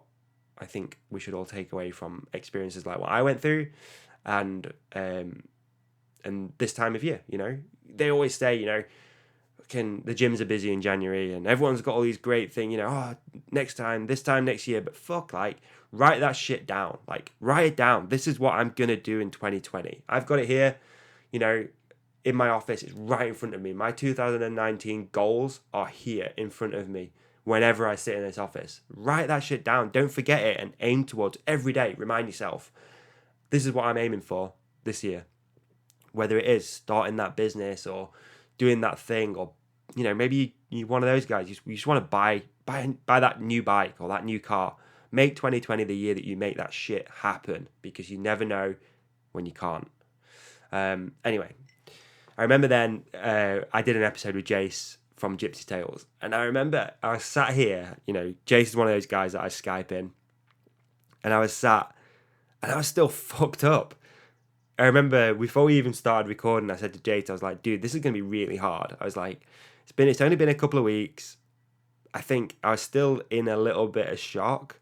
I think we should all take away from experiences like what I went through, and this time of year. They always say, the gyms are busy in January, and everyone's got all these great things, this time next year. But fuck, like, write that shit down. Like, write it down. This is what I'm gonna do in 2020. I've got it here, in my office. It's right in front of me. My 2019 goals are here in front of me. Whenever I sit in this office, write that shit down. Don't forget it, and aim towards every day. Remind yourself, this is what I'm aiming for this year. Whether it is starting that business, or doing that thing, or maybe you're one of those guys. You just want to buy that new bike or that new car. Make 2020 the year that you make that shit happen, because you never know when you can't. Anyway, I remember then I did an episode with Jace from Gypsy Tales, and I remember I was sat here. Jace is one of those guys that I Skype in, and I was sat, and I was still fucked up. I remember before we even started recording, I said to Jace, I was like, dude, this is going to be really hard. I was like, it's only been a couple of weeks. I think I was still in a little bit of shock,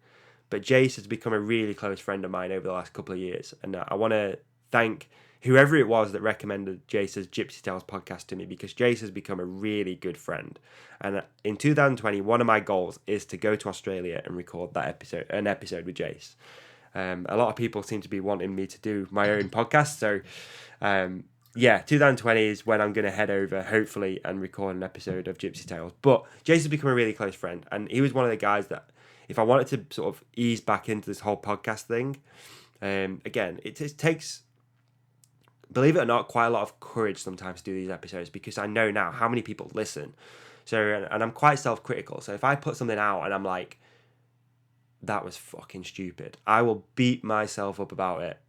but Jace has become a really close friend of mine over the last couple of years. And I want to thank whoever it was that recommended Jace's Gypsy Tales podcast to me, because Jace has become a really good friend. And in 2020, one of my goals is to go to Australia and record an episode with Jace. A lot of people seem to be wanting me to do my own podcast. So, 2020 is when I'm going to head over, hopefully, and record an episode of Gypsy Tales. But Jace has become a really close friend. And he was one of the guys that, if I wanted to sort of ease back into this whole podcast thing, again, it takes, believe it or not, quite a lot of courage sometimes to do these episodes, because I know now how many people listen. So, and I'm quite self-critical. So if I put something out and I'm like, that was fucking stupid, I will beat myself up about it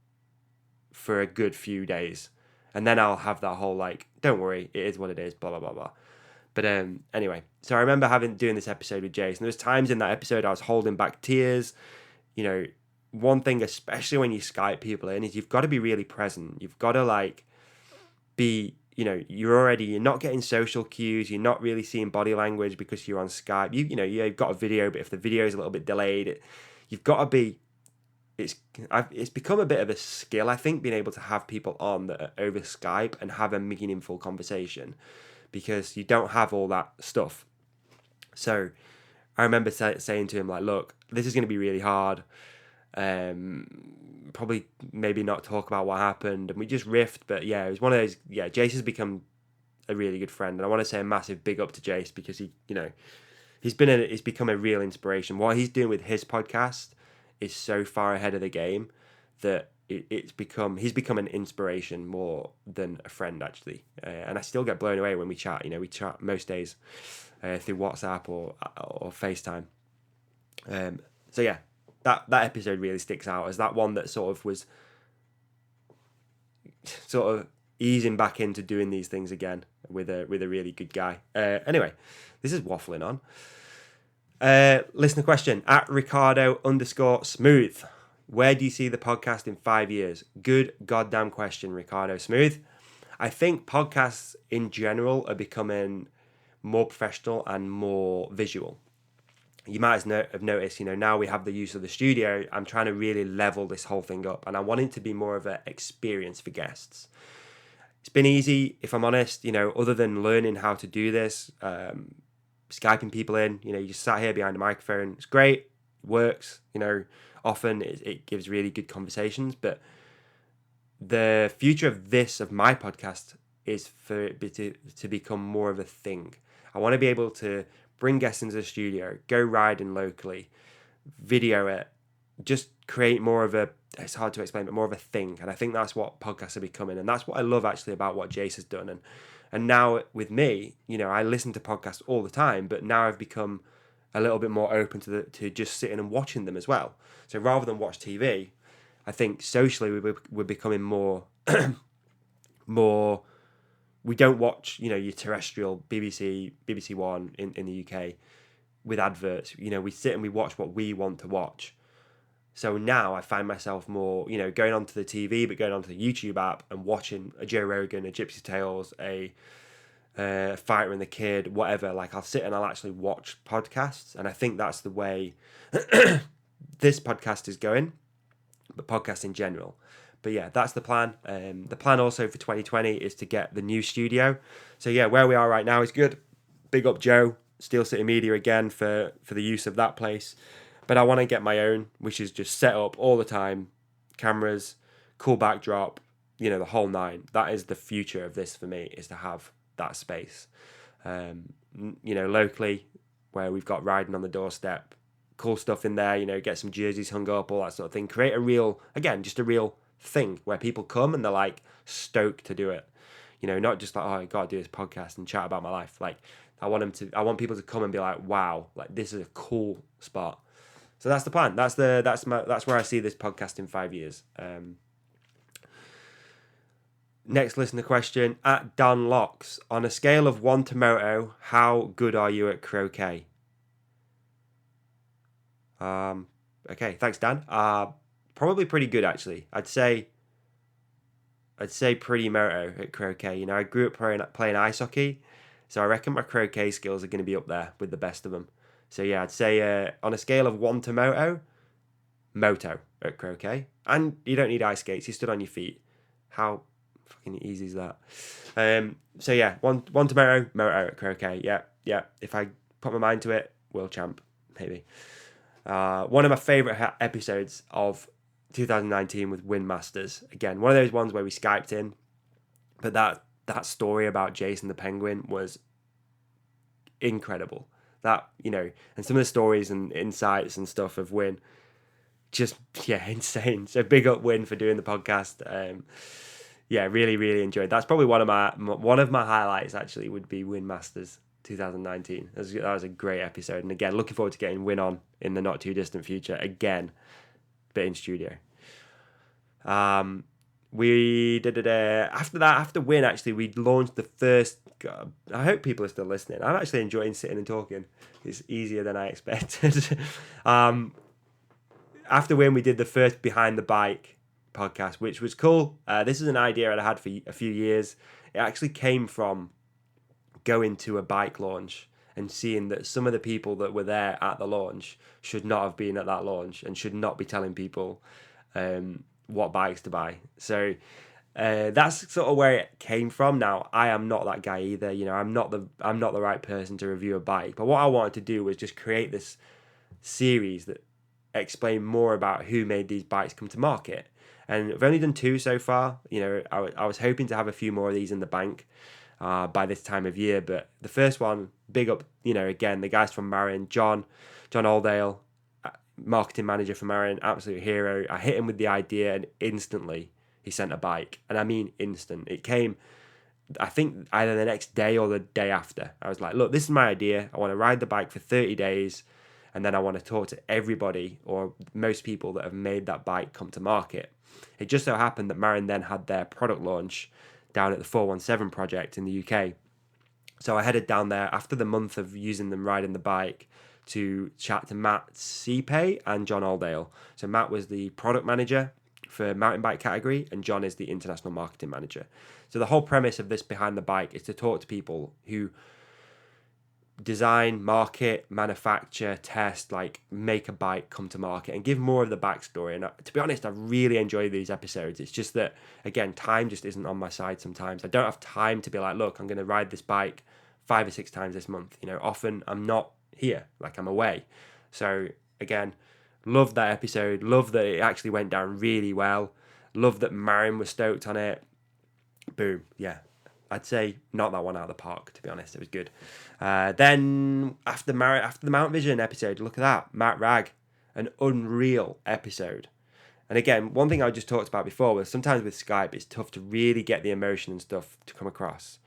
for a good few days. And then I'll have that whole like, don't worry, it is what it is, blah, blah, blah, blah. But anyway, so I remember doing this episode with Jace, and there was times in that episode I was holding back tears. One thing, especially when you Skype people in, is you've got to be really present. You've got to like be, you're not getting social cues. You're not really seeing body language because you're on Skype. You've got a video, but if the video is a little bit delayed, you've got to be. It's become a bit of a skill, I think, being able to have people on that are over Skype and have a meaningful conversation, because you don't have all that stuff. So I remember saying to him, like, look, this is going to be really hard. Probably maybe not talk about what happened, and we just riffed. But yeah, it was one of those. Yeah, Jace has become a really good friend, and I want to say a massive big up to Jace, because he's become a real inspiration. What he's doing with his podcast is so far ahead of the game that he's become an inspiration more than a friend, actually. And I still get blown away when we chat. We chat most days through WhatsApp or FaceTime. So yeah, that episode really sticks out as that one that sort of was sort of easing back into doing these things again with a really good guy. Anyway, this is waffling on. Listener question at Ricardo_Smooth. Where do you see the podcast in 5 years? Good goddamn question, Ricardo Smooth. I think podcasts in general are becoming more professional and more visual. You might have noticed, now we have the use of the studio. I'm trying to really level this whole thing up, and I want it to be more of an experience for guests. It's been easy, if I'm honest, other than learning how to do this, Skyping people in, you just sat here behind a microphone. It's great, it works, often it gives really good conversations. But the future of my podcast is for it to become more of a thing. I want to be able to bring guests into the studio, go riding locally, video it, just create more of a, it's hard to explain, but more of a thing. And I think that's what podcasts are becoming. And that's what I love actually about what Jace has done. And now with me, I listen to podcasts all the time, but now I've become a little bit more open to just sitting and watching them as well. So rather than watch TV, I think socially we're becoming more, we don't watch, your terrestrial BBC One in the UK with adverts. We sit and we watch what we want to watch. So now I find myself more, going onto the TV, but going onto the YouTube app and watching a Joe Rogan, a Gypsy Tales, a Fighter and the Kid, whatever. Like I'll sit and I'll actually watch podcasts. And I think that's the way this podcast is going, but podcasts in general. But yeah, that's the plan. The plan also for 2020 is to get the new studio. So yeah, where we are right now is good. Big up Joe, Steel City Media again for the use of that place. But I want to get my own, which is just set up all the time. Cameras, cool backdrop, the whole nine. That is the future of this for me, is to have that space. Locally, where we've got riding on the doorstep, cool stuff in there, get some jerseys hung up, all that sort of thing. Create a real thing where people come and they're like stoked to do it. Not just like, oh, I got to do this podcast and chat about my life. Like I want people to come and be like, wow, like this is a cool spot. So that's the plan. That's where I see this podcast in 5 years. Next listener question at Dan Locks. On a scale of 1 to Moto, how good are you at croquet? Okay, thanks, Dan. Probably pretty good actually. I'd say pretty Moto at croquet. You know, I grew up playing ice hockey, so I reckon my croquet skills are going to be up there with the best of them. So yeah, I'd say on a scale of 1 to Moto at croquet. And you don't need ice skates. You stood on your feet. How fucking easy is that? So yeah, one to Moto at croquet. Yeah. If I put my mind to it, world champ, maybe. One of my favourite episodes of 2019 with Win Masters. Again, one of those ones where we Skyped in. But that story about Jason the Penguin was incredible. That, you know, and some of the stories and insights and stuff of Win, just, yeah, insane. So big up Win for doing the podcast. Yeah, really, really enjoyed. That's probably one of my highlights actually would be Win Masters 2019. That was a great episode. And again, looking forward to getting Win on in the not too distant future again, but in studio. We did after Win actually we launched the first. God, I hope people are still listening. I'm actually enjoying sitting and talking. It's easier than I expected. After Win, we did the first Behind the Bike podcast, which was cool. This is an idea I had for a few years. It actually came from going to a bike launch and seeing that some of the people that were there at the launch should not have been at that launch and should not be telling people what bikes to buy. So that's sort of where it came from. Now, I am not that guy either. You know, I'm not the right person to review a bike. But what I wanted to do was just create this series that explain more about who made these bikes come to market. And I've only done 2 so far. You know, I was hoping to have a few more of these in the bank by this time of year. But the first one, big up, you know, again, the guys from Marin, John Aldale, marketing manager for Marin, absolute hero. I hit him with the idea and instantly he sent a bike. And I mean instant. It came, I think, either the next day or the day after. I was like, look, this is my idea. I want to ride the bike for 30 days. And then I want to talk to everybody or most people that have made that bike come to market. It just so happened that Marin then had their product launch down at the 417 project in the UK. So I headed down there after the month of using them riding the bike to chat to Matt Seepay and John Aldale. So Matt was the product manager for mountain bike category and John is the international marketing manager. So the whole premise of this Behind the Bike is to talk to people who design, market, manufacture, test, like make a bike come to market and give more of the backstory. And to be honest, I really enjoy these episodes. It's just that, again, time just isn't on my side sometimes. I don't have time to be like, look, I'm going to ride this bike 5 or 6 times this month. You know, often I'm not here, like I'm away. So again, love that episode. Love that it actually went down really well. Love that Marin was stoked on it. Boom. Yeah. I'd say not that one out of the park, to be honest. It was good. Then after the Mount Vision episode, look at that. Matt Ragg, an unreal episode. And again, one thing I just talked about before was sometimes with Skype, it's tough to really get the emotion and stuff to come across.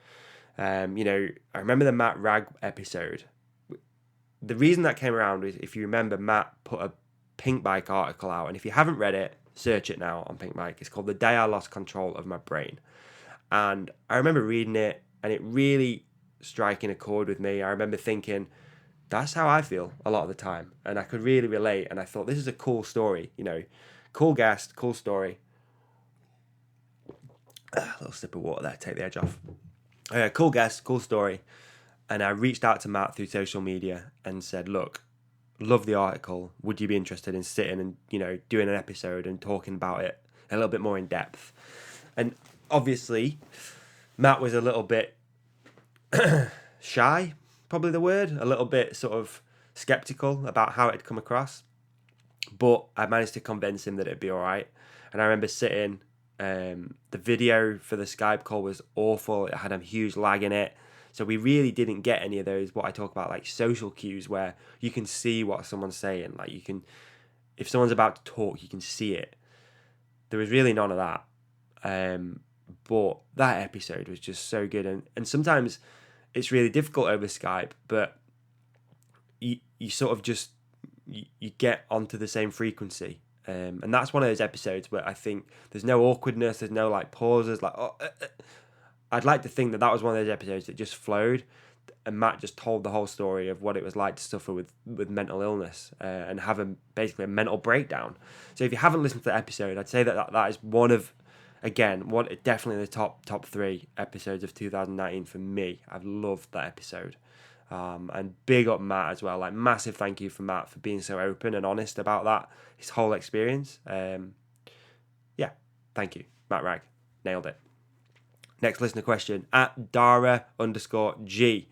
You know, I remember the Matt Ragg episode. The reason that came around is, if you remember, Matt put a Pink Bike article out. And if you haven't read it, search it now on Pink Bike. It's called The Day I Lost Control of My Brain. And I remember reading it and it really striking a chord with me. I remember thinking, that's how I feel a lot of the time. And I could really relate. And I thought, this is a cool story, you know, cool guest, cool story. A little sip of water there, take the edge off. Cool guest, cool story. And I reached out to Matt through social media and said, look, love the article. Would you be interested in sitting and, you know, doing an episode and talking about it a little bit more in depth? And obviously, Matt was a little bit shy, probably the word, a little bit sort of skeptical about how it had come across. But I managed to convince him that it'd be all right. And I remember sitting, the video for the Skype call was awful. It had a huge lag in it. So we really didn't get any of those, what I talk about, like social cues where you can see what someone's saying. Like you can, if someone's about to talk, you can see it. There was really none of that. But that episode was just so good. And sometimes it's really difficult over Skype, but you sort of just you get onto the same frequency. And that's one of those episodes where I think there's no awkwardness, there's no like pauses, like I'd like to think that that was one of those episodes that just flowed, and Matt just told the whole story of what it was like to suffer with mental illness and have basically a mental breakdown. So if you haven't listened to the episode, I'd say that is one of, again, definitely the top 3 episodes of 2019 for me. I've loved that episode. And big up Matt as well. Like, massive thank you for Matt for being so open and honest about that, his whole experience. Yeah, thank you, Matt Ragg. Nailed it. Next listener question at Dara_G.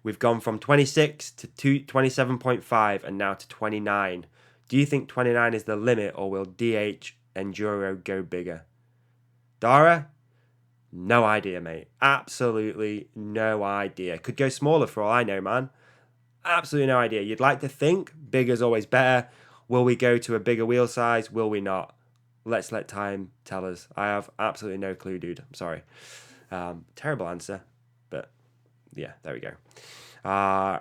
We've gone from 26 to 27.5 and now to 29. Do you think 29 is the limit, or will DH Enduro go bigger? Dara? No idea, mate. Absolutely no idea. Could go smaller for all I know, man. Absolutely no idea. You'd like to think bigger's always better. Will we go to a bigger wheel size? Will we not? Let's let time tell us. I have absolutely no clue, dude. I'm sorry. Terrible answer. But yeah, there we go.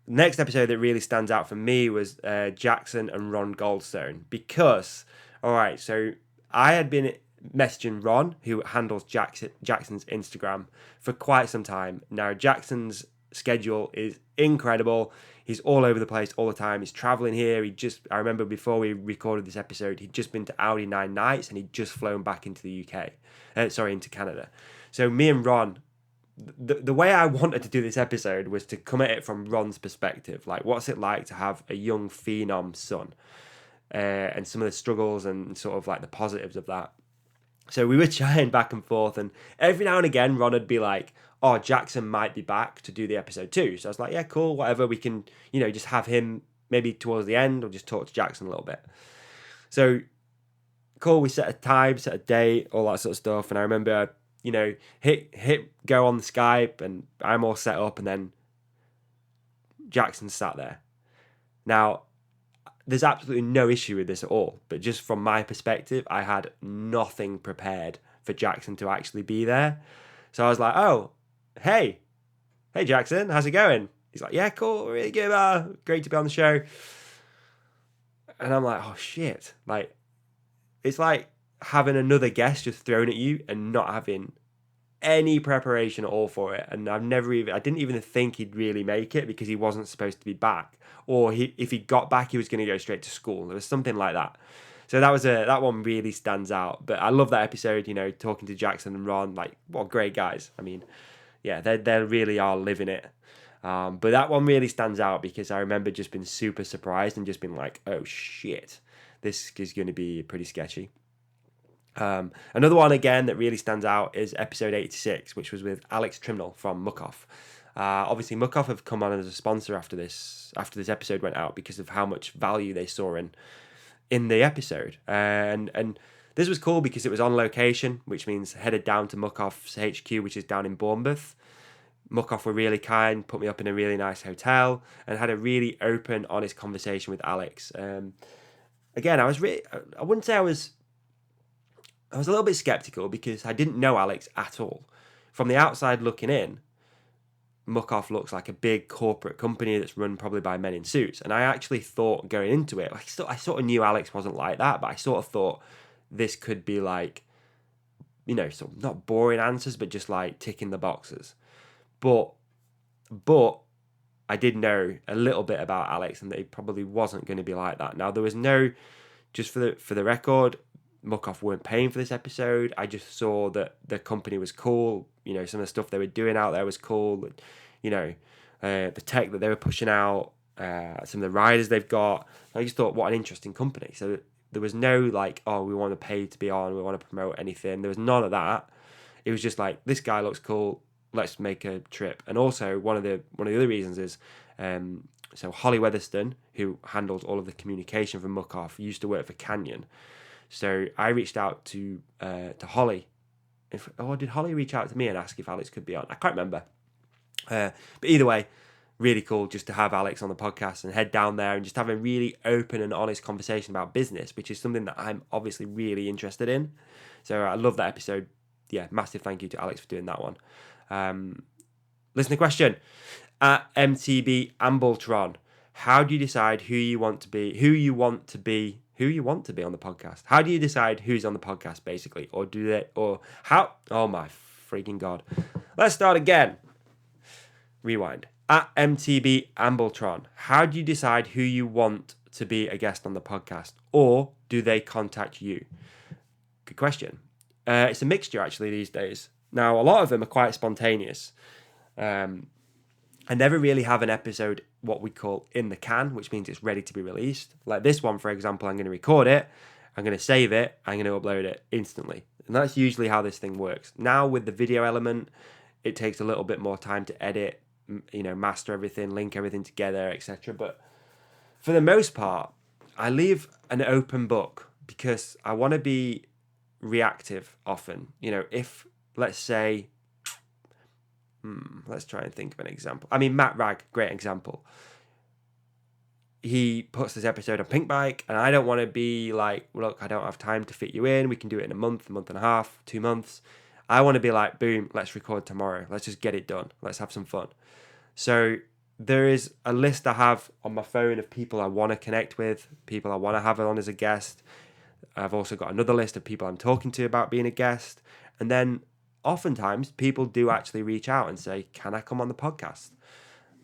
Next episode that really stands out for me was Jackson and Ron Goldstone. Because, all right, so I had been messaging Ron, who handles Jackson's Instagram, for quite some time. Now, Jackson's schedule is incredible. He's all over the place all the time. He's traveling here. I remember before we recorded this episode, he'd just been to Audi 9 Nights and he'd just flown back into the UK. Into Canada. So me and Ron, the way I wanted to do this episode was to come at it from Ron's perspective. Like, what's it like to have a young phenom son? And some of the struggles and sort of like the positives of that. So we were chatting back and forth, and every now and again, Ron would be like, oh, Jackson might be back to do the episode too. So I was like, yeah, cool, whatever. We can, just have him maybe towards the end, or just talk to Jackson a little bit. So, cool, we set a time, set a date, all that sort of stuff. And I remember, hit go on the Skype, and I'm all set up, and then Jackson sat there. Now, there's absolutely no issue with this at all. But just from my perspective, I had nothing prepared for Jackson to actually be there. So I was like, oh, hey Jackson, how's it going? He's like, yeah, cool, really good, great to be on the show. And I'm like, oh shit. Like, it's like having another guest just thrown at you and not having any preparation at all for it. And I didn't even think he'd really make it, because he wasn't supposed to be back. Or if he got back, he was going to go straight to school. There was something like that. So that one really stands out. But I love that episode, talking to Jackson and Ron, like, what great guys. I mean, yeah, they really are living it. But that one really stands out because I remember just being super surprised and just being like, oh shit, this is going to be pretty sketchy. Another one again that really stands out is episode 86, which was with Alex Trimnell from Muck-Off. Obviously, Muck-Off have come on as a sponsor after this episode went out, because of how much value they saw in the episode. And this was cool because it was on location, which means headed down to Muck-Off's HQ, which is down in Bournemouth. Muck-Off were really kind, put me up in a really nice hotel, and had a really open, honest conversation with Alex. Again, I wouldn't say I was a little bit skeptical, because I didn't know Alex at all. From the outside looking in, Muck-Off looks like a big corporate company that's run probably by men in suits. And I actually thought going into it, I sort of knew Alex wasn't like that, but I sort of thought this could be like, sort of not boring answers, but just like ticking the boxes. But I did know a little bit about Alex, and that he probably wasn't going to be like that. Now, there was no, just for the record, Muck-Off weren't paying for this episode. I just saw that the company was cool. Some of the stuff they were doing out there was cool. The tech that they were pushing out, some of the riders they've got. I just thought, what an interesting company. So there was no like, oh, we want to pay to be on, we want to promote anything. There was none of that. It was just like, this guy looks cool, let's make a trip. And also one of the other reasons is, so Holly Weatherston, who handles all of the communication for Muck-Off, used to work for Canyon. So I reached out to Holly. Did Holly reach out to me and ask if Alex could be on? I can't remember. But either way, really cool just to have Alex on the podcast and head down there and just have a really open and honest conversation about business, which is something that I'm obviously really interested in. So I love that episode. Yeah, massive thank you to Alex for doing that one. Listener question at MTB Ambletron. How do you decide who you want to be on the podcast? How do you decide who's on the podcast, basically? Oh my freaking God. Let's start again. Rewind. At MTB Ambletron. How do you decide who you want to be a guest on the podcast? Or do they contact you? Good question. It's a mixture, actually, these days. Now, a lot of them are quite spontaneous. I never really have an episode, what we call in the can, which means it's ready to be released. Like this one, for example, I'm going to record it, I'm going to save it, I'm going to upload it instantly. And that's usually how this thing works. Now with the video element, it takes a little bit more time to edit, master everything, link everything together, etc. But for the most part, I leave an open book because I want to be reactive often. If, let's say, let's try and think of an example. I mean, Matt Ragg, great example. He puts this episode on Pink Bike, and I don't want to be like, look, I don't have time to fit you in. We can do it in a month and a half, 2 months. I want to be like, boom, let's record tomorrow. Let's just get it done. Let's have some fun. So there is a list I have on my phone of people I want to connect with, people I want to have on as a guest. I've also got another list of people I'm talking to about being a guest. And then oftentimes people do actually reach out and say, can I come on the podcast?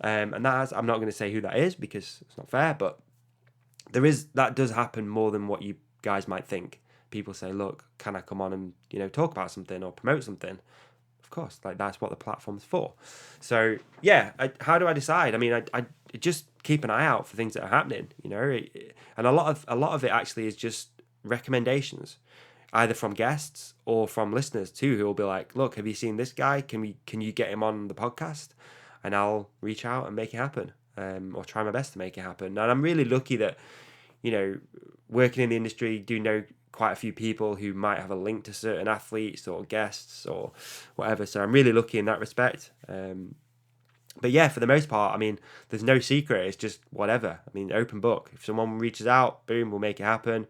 And I'm not going to say who that is because it's not fair, but that does happen more than what you guys might think. People say, look, can I come on and, talk about something or promote something? Of course, like that's what the platform's for. So yeah, how do I decide? I mean, I just keep an eye out for things that are happening, and a lot of it actually is just recommendations, either from guests or from listeners too, who will be like, look, have you seen this guy? Can you get him on the podcast? And I'll reach out and make it happen, or try my best to make it happen. And I'm really lucky that, working in the industry, do know quite a few people who might have a link to certain athletes or guests or whatever. So I'm really lucky in that respect. But yeah, for the most part, I mean, there's no secret. It's just whatever. I mean, open book. If someone reaches out, boom, we'll make it happen.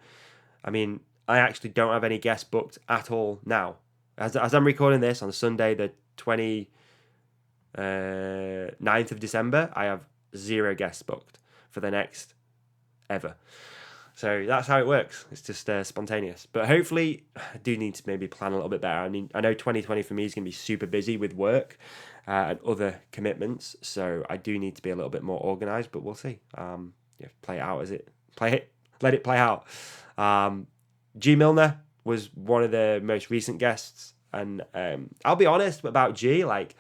I mean, I actually don't have any guests booked at all now. As I'm recording this on Sunday, the 29th of December, I have 0 guests booked for the next ever. So that's how it works. It's just spontaneous. But hopefully, I do need to maybe plan a little bit better. I mean, I know 2020 for me is going to be super busy with work and other commitments. So I do need to be a little bit more organised, but we'll see. Play it out let it play out. G Milner was one of the most recent guests. And I'll be honest about G, like,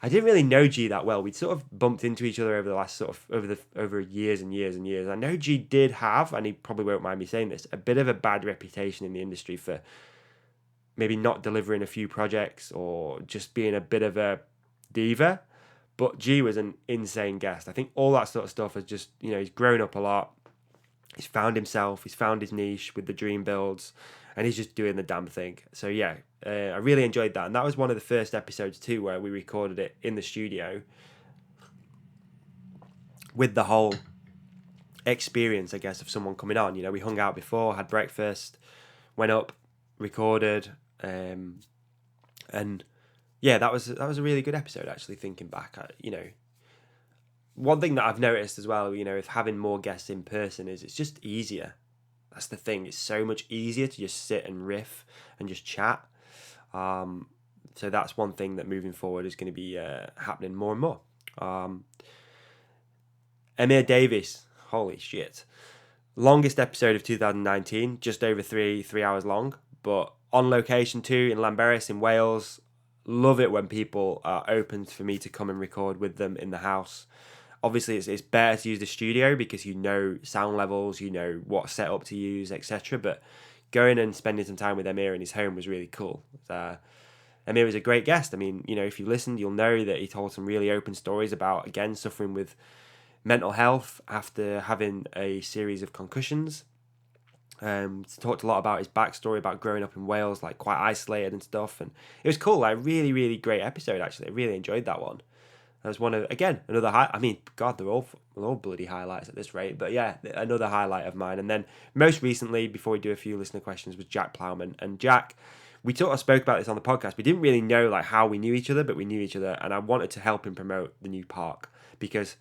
I didn't really know G that well. We'd sort of bumped into each other over the last over years and years and years. I know G did have, and he probably won't mind me saying this, a bit of a bad reputation in the industry for maybe not delivering a few projects or just being a bit of a diva. But G was an insane guest. I think all that sort of stuff has just, he's grown up a lot. He's found himself. He's found his niche with the dream builds. And he's just doing the damn thing. So yeah, I really enjoyed that. And that was one of the first episodes too, where we recorded it in the studio with the whole experience, I guess, of someone coming on. We hung out before, had breakfast, went up, recorded. And yeah, that was a really good episode, actually, thinking back. One thing that I've noticed as well, with having more guests in person is it's just easier. That's the thing. It's so much easier to just sit and riff and just chat. So that's one thing that moving forward is going to be happening more and more. Amir Davis, holy shit. Longest episode of 2019, just over 3 hours long. But on location too, in Llanberis in Wales. Love it when people are open for me to come and record with them in the house. Obviously, it's better to use the studio because sound levels, what setup to use, etc. But going and spending some time with Amir in his home was really cool. Amir was a great guest. I mean, if you listened, you'll know that he told some really open stories about, again, suffering with mental health after having a series of concussions. Talked a lot about his backstory, about growing up in Wales, like quite isolated and stuff. And it was cool. Like, really, really great episode, actually. I really enjoyed that one. That was one of, again, another high. I mean, God, they're all bloody highlights at this rate. But yeah, another highlight of mine. And then most recently, before we do a few listener questions, was Jack Plowman. And Jack we sort of spoke about this on the podcast. We didn't really know like how we knew each other, but we knew each other, and I wanted to help him promote the new park because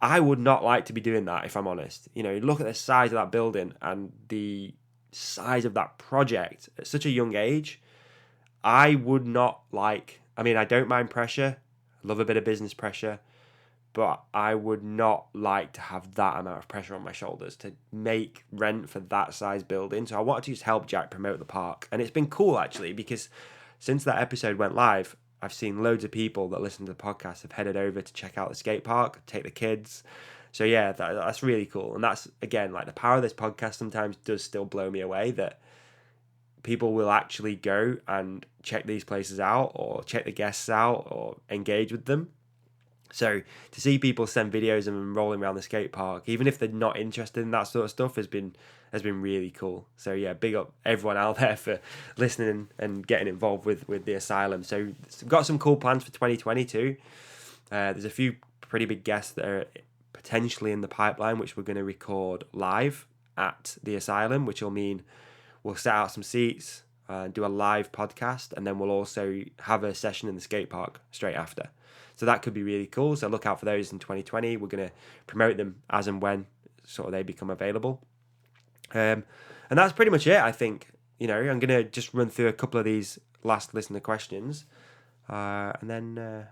I would not like to be doing that if I'm honest. You know, look at the size of that building and the size of that project at such a young age. I would not like. I mean, I don't mind pressure. I love a bit of business pressure. But I would not like to have that amount of pressure on my shoulders to make rent for that size building. So I wanted to just help Jack promote the park. And it's been cool actually, because since that episode went live, I've seen loads of people that listen to the podcast have headed over to check out the skate park, take the kids. So yeah, that's really cool. And that's, again, like the power of this podcast sometimes does still blow me away, that people will actually go and check these places out or check the guests out or engage with them. So to see people send videos of them rolling around the skate park, even if they're not interested in that sort of stuff, has been really cool. So yeah, big up everyone out there for listening and getting involved with the asylum. So we've got some cool plans for 2022. There's a few pretty big guests that are potentially in the pipeline, which we're going to record live at the asylum, which will mean we'll set out some seats, do a live podcast, and then we'll also have a session in the skate park straight after. So that could be really cool. So look out for those in 2020. We're going to promote them as and when sort of they become available. And that's pretty much it, I think. You know, I'm going to just run through a couple of these last listener questions and then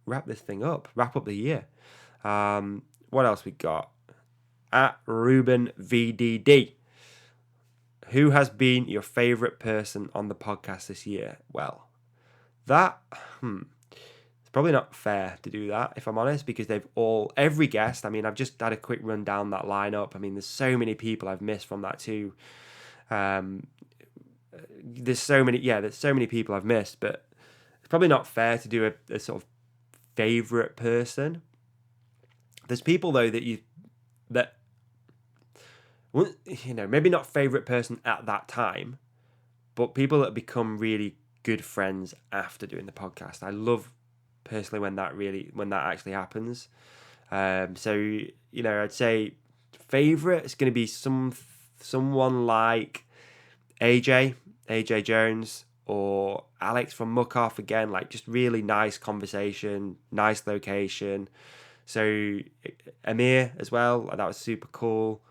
wrap this thing up, wrap up the year. What else we got? At Ruben VDD. Who has been your favourite person on the podcast this year? Well, that... It's probably not fair to do that, if I'm honest, because every guest, I mean, I've just had a quick run down that lineup. I mean, there's so many people I've missed from that too. There's so many people I've missed, but it's probably not fair to do a sort of favourite person. There's people though that maybe not favourite person at that time, but people that become really good friends after doing the podcast. I love personally when that actually happens. So I'd say favorite is going to be someone like AJ Jones or Alex from Muck Off. Again, like just really nice conversation, nice location. So Amir as well, that was super cool.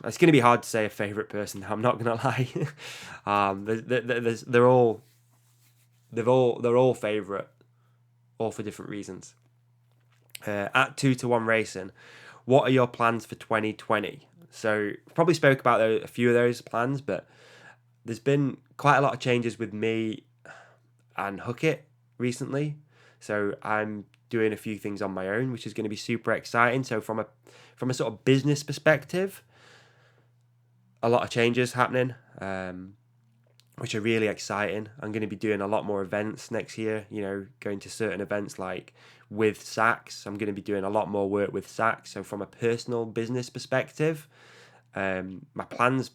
It's going to be hard to say a favorite person. I'm not going to lie. They're all favourite, all for different reasons. At 2-1 Racing, what are your plans for 2020? So probably spoke about a few of those plans, but there's been quite a lot of changes with me and Hookit recently. So I'm doing a few things on my own, which is going to be super exciting. So from a sort of business perspective, a lot of changes happening. Which are really exciting. I'm going to be doing a lot more events next year, going to certain events like with Saks. I'm going to be doing a lot more work with Saks. So from a personal business perspective, my plans,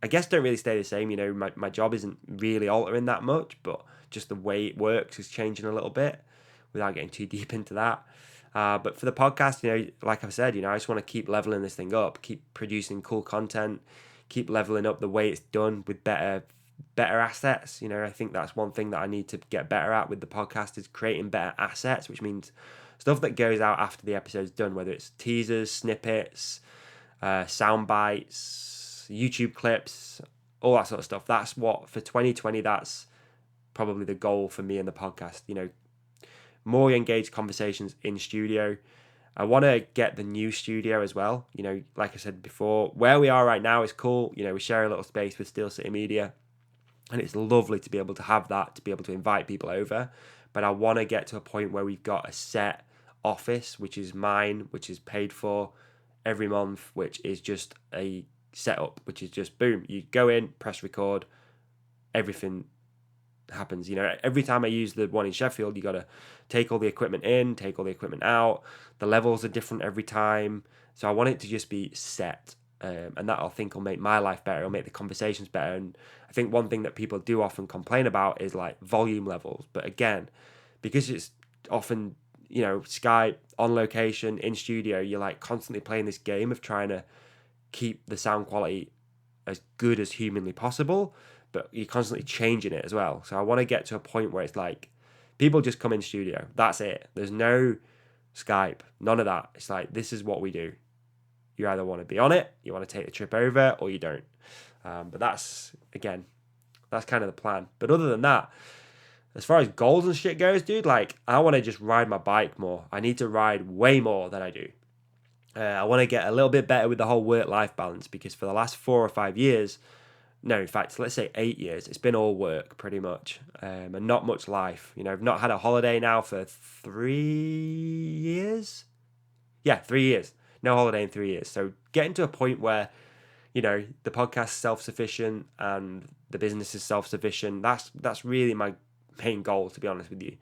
I guess, don't really stay the same. My job isn't really altering that much, but just the way it works is changing a little bit without getting too deep into that. But for the podcast, like I've said, I just want to keep leveling this thing up, keep producing cool content, keep leveling up the way it's done with better assets. I think that's one thing that I need to get better at with the podcast is creating better assets, which means stuff that goes out after the episode's done, whether it's teasers, snippets, sound bites, YouTube clips, all that sort of stuff. That's what, for 2020, that's probably the goal for me and the podcast. More engaged conversations in studio. I want to get the new studio as well. Like I said before, where we are right now is cool. We share a little space with Steel City Media, and it's lovely to be able to have that, to be able to invite people over. But I want to get to a point where we've got a set office, which is mine, which is paid for every month, which is just a setup, which is just boom, you go in, press record, everything happens. Every time I use the one in Sheffield, you got to take all the equipment in, take all the equipment out. The levels are different every time. So I want it to just be set. And that, I think, will make my life better. It'll make the conversations better. And I think one thing that people do often complain about is like volume levels. But again, because it's often, Skype, on location, in studio, you're like constantly playing this game of trying to keep the sound quality as good as humanly possible, but you're constantly changing it as well. So I want to get to a point where it's like people just come in studio. That's it. There's no Skype, none of that. It's like, this is what we do. You either want to be on it, you want to take the trip over, or you don't. But that's kind of the plan. But other than that, as far as goals and shit goes, dude, like, I want to just ride my bike more. I need to ride way more than I do. I want to get a little bit better with the whole work-life balance, because for the last 4 or 5 years, no, in fact, let's say 8 years, it's been all work pretty much, and not much life. You know, I've not had a holiday now for 3 years. Yeah, 3 years. No holiday in 3 years. So getting to a point where, you know, the podcast's self-sufficient and the business is self-sufficient, that's really my main goal, to be honest with you.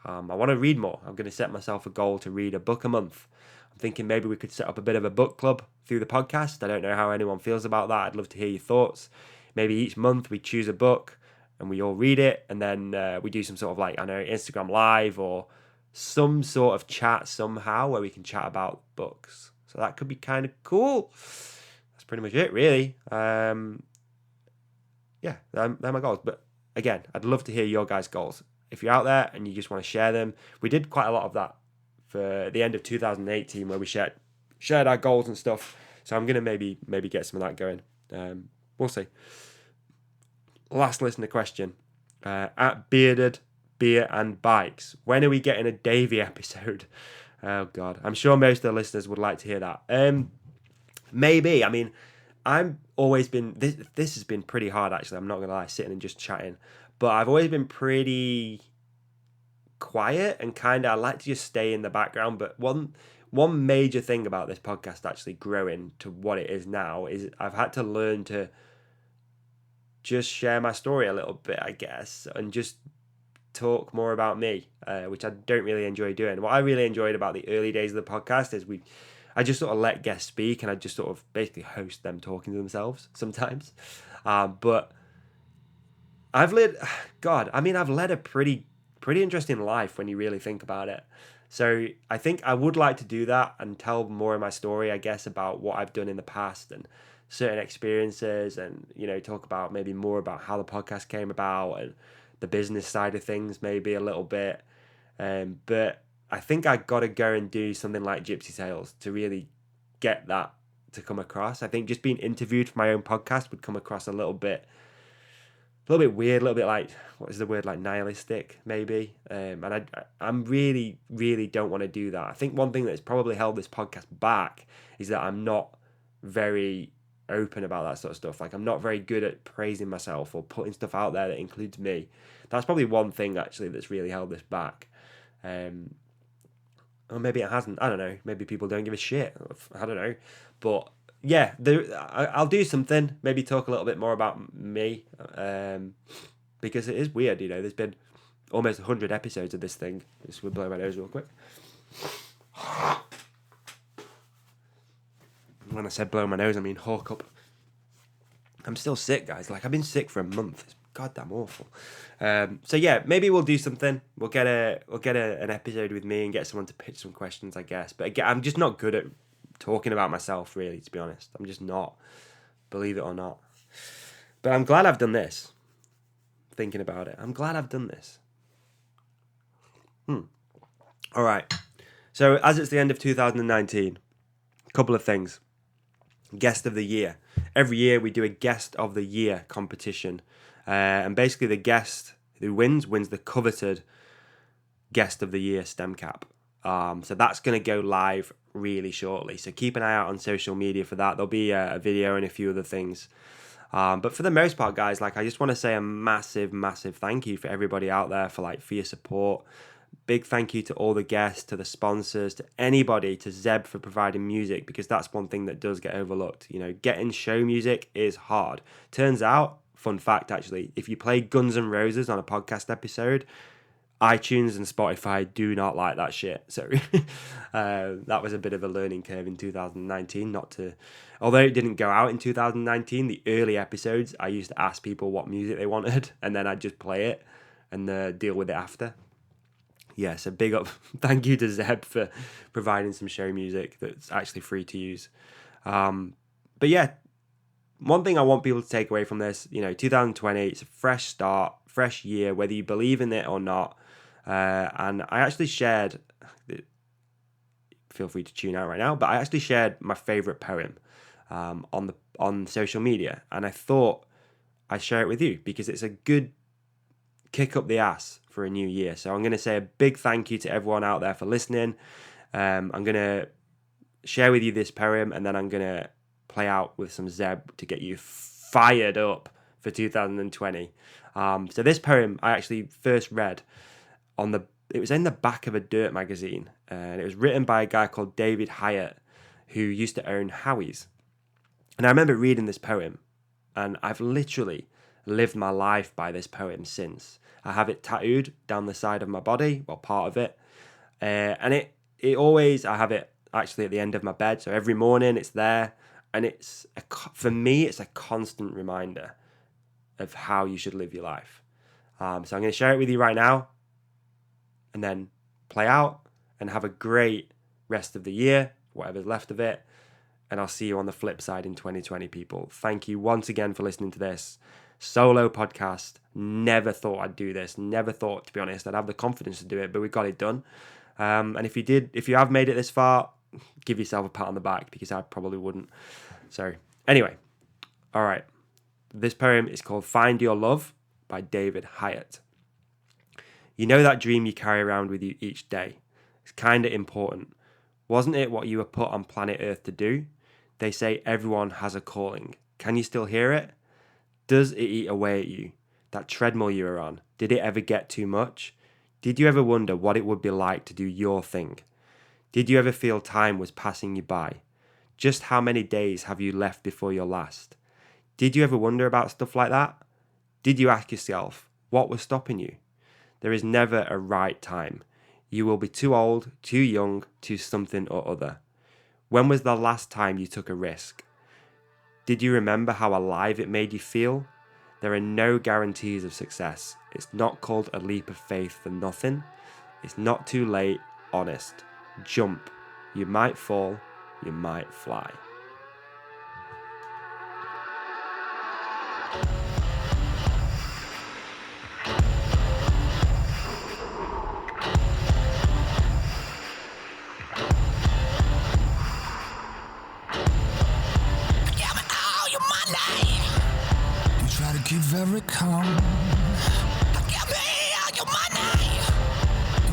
I want to read more. I'm going to set myself a goal to read a book a month. I'm thinking maybe we could set up a bit of a book club through the podcast. I don't know how anyone feels about that. I'd love to hear your thoughts. Maybe each month we choose a book and we all read it, and then we do some sort of, like, I know, Instagram live or some sort of chat somehow where we can chat about books. So that could be kind of cool. That's pretty much it, really. Yeah, they're my goals. But again, I'd love to hear your guys' goals. If you're out there and you just want to share them, we did quite a lot of that for the end of 2018 where we shared our goals and stuff. So I'm gonna maybe get some of that going. We'll see. Last listener question, at Bearded Beer and Bikes. When are we getting a Davey episode? Oh God, I'm sure most of the listeners would like to hear that. Maybe. I mean, I'm always been this has been pretty hard, actually. I'm not gonna lie, sitting and just chatting. But I've always been pretty quiet and kind of, I like to just stay in the background. But one major thing about this podcast actually growing to what it is now is I've had to learn to just share my story a little bit, I guess, and just talk more about me, which I don't really enjoy doing. What I really enjoyed about the early days of the podcast is I just sort of let guests speak, and I just sort of basically host them talking to themselves sometimes. But I've led a pretty interesting life when you really think about it. So I think I would like to do that and tell more of my story, I guess, about what I've done in the past and certain experiences, and, you know, talk about maybe more about how the podcast came about and the business side of things, maybe a little bit. But I think I got to go and do something like Gypsy Sales to really get that to come across. I think just being interviewed for my own podcast would come across a little bit weird, a little bit like, what is the word, like nihilistic, maybe. And I'm really don't want to do that. I think one thing that's probably held this podcast back is that I'm not very open about that sort of stuff. Like, I'm not very good at praising myself or putting stuff out there that includes me. That's probably one thing, actually, that's really held this back. Or maybe it hasn't. I don't know. Maybe people don't give a shit. I don't know. But yeah, I'll do something. Maybe talk a little bit more about me, because it is weird. You know, there's been almost 100 episodes of this thing. Just will blow my nose real quick. When I said blow my nose, I mean hawk up. I'm still sick, guys. Like, I've been sick for a month. It's goddamn awful. So yeah, maybe we'll do something. We'll get an episode with me and get someone to pitch some questions, I guess. But again, I'm just not good at talking about myself, really, to be honest. I'm just not, believe it or not. But I'm glad I've done this. Thinking about it, I'm glad I've done this. All right. So as it's the end of 2019, a couple of things. Guest of the year. Every year we do a guest of the year competition, and basically the guest who wins the coveted guest of the year stem cap. So that's going to go live really shortly. So keep an eye out on social media for that. There'll be a video and a few other things. But for the most part, guys, like, I just want to say a massive thank you for everybody out there for your support. Big thank you to all the guests, to the sponsors, to anybody, to Zeb for providing music, because that's one thing that does get overlooked. You know, getting show music is hard. Turns out, fun fact actually, if you play Guns N' Roses on a podcast episode, iTunes and Spotify do not like that shit. So that was a bit of a learning curve in 2019. Although it didn't go out in 2019, the early episodes, I used to ask people what music they wanted, and then I'd just play it and deal with it after. Yeah, so big up. Thank you to Zeb for providing some show music that's actually free to use. But yeah, one thing I want people to take away from this, 2020, it's a fresh start, fresh year, whether you believe in it or not. And I actually shared, feel free to tune out right now, but I actually shared my favorite poem on social media, and I thought I'd share it with you because it's a good kick up the ass for a new year. So I'm going to say a big thank you to everyone out there for listening. I'm going to share with you this poem, and then I'm going to play out with some Zeb to get you fired up for 2020. So this poem I actually first read it was in the back of a Dirt magazine, and it was written by a guy called David Hyatt, who used to own Howie's. And I remember reading this poem, and I've literally lived my life by this poem since. I have it tattooed down the side of my body, well, part of it, and I have it actually at the end of my bed. So every morning it's there, and for me it's a constant reminder of how you should live your life. So I'm going to share it with you right now, and then play out and have a great rest of the year, whatever's left of it. And I'll see you on the flip side in 2020, people. Thank you once again for listening to this solo podcast. Never thought I'd do this. Never thought, to be honest, I'd have the confidence to do it, but we got it done. And if you have made it this far, give yourself a pat on the back, because I probably wouldn't. So anyway, all right. This poem is called Find Your Love by David Hyatt. You know that dream you carry around with you each day? It's kind of important. Wasn't it what you were put on planet Earth to do? They say everyone has a calling. Can you still hear it? Does it eat away at you? That treadmill you were on, did it ever get too much? Did you ever wonder what it would be like to do your thing? Did you ever feel time was passing you by? Just how many days have you left before your last? Did you ever wonder about stuff like that? Did you ask yourself, what was stopping you? There is never a right time. You will be too old, too young, too something or other. When was the last time you took a risk? Did you remember how alive it made you feel? There are no guarantees of success. It's not called a leap of faith for nothing. It's not too late, honest. Jump. You might fall, you might fly. Keep very calm. Give me all your money.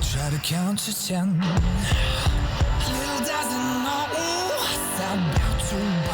Try to count to 10. Little doesn't know what's about to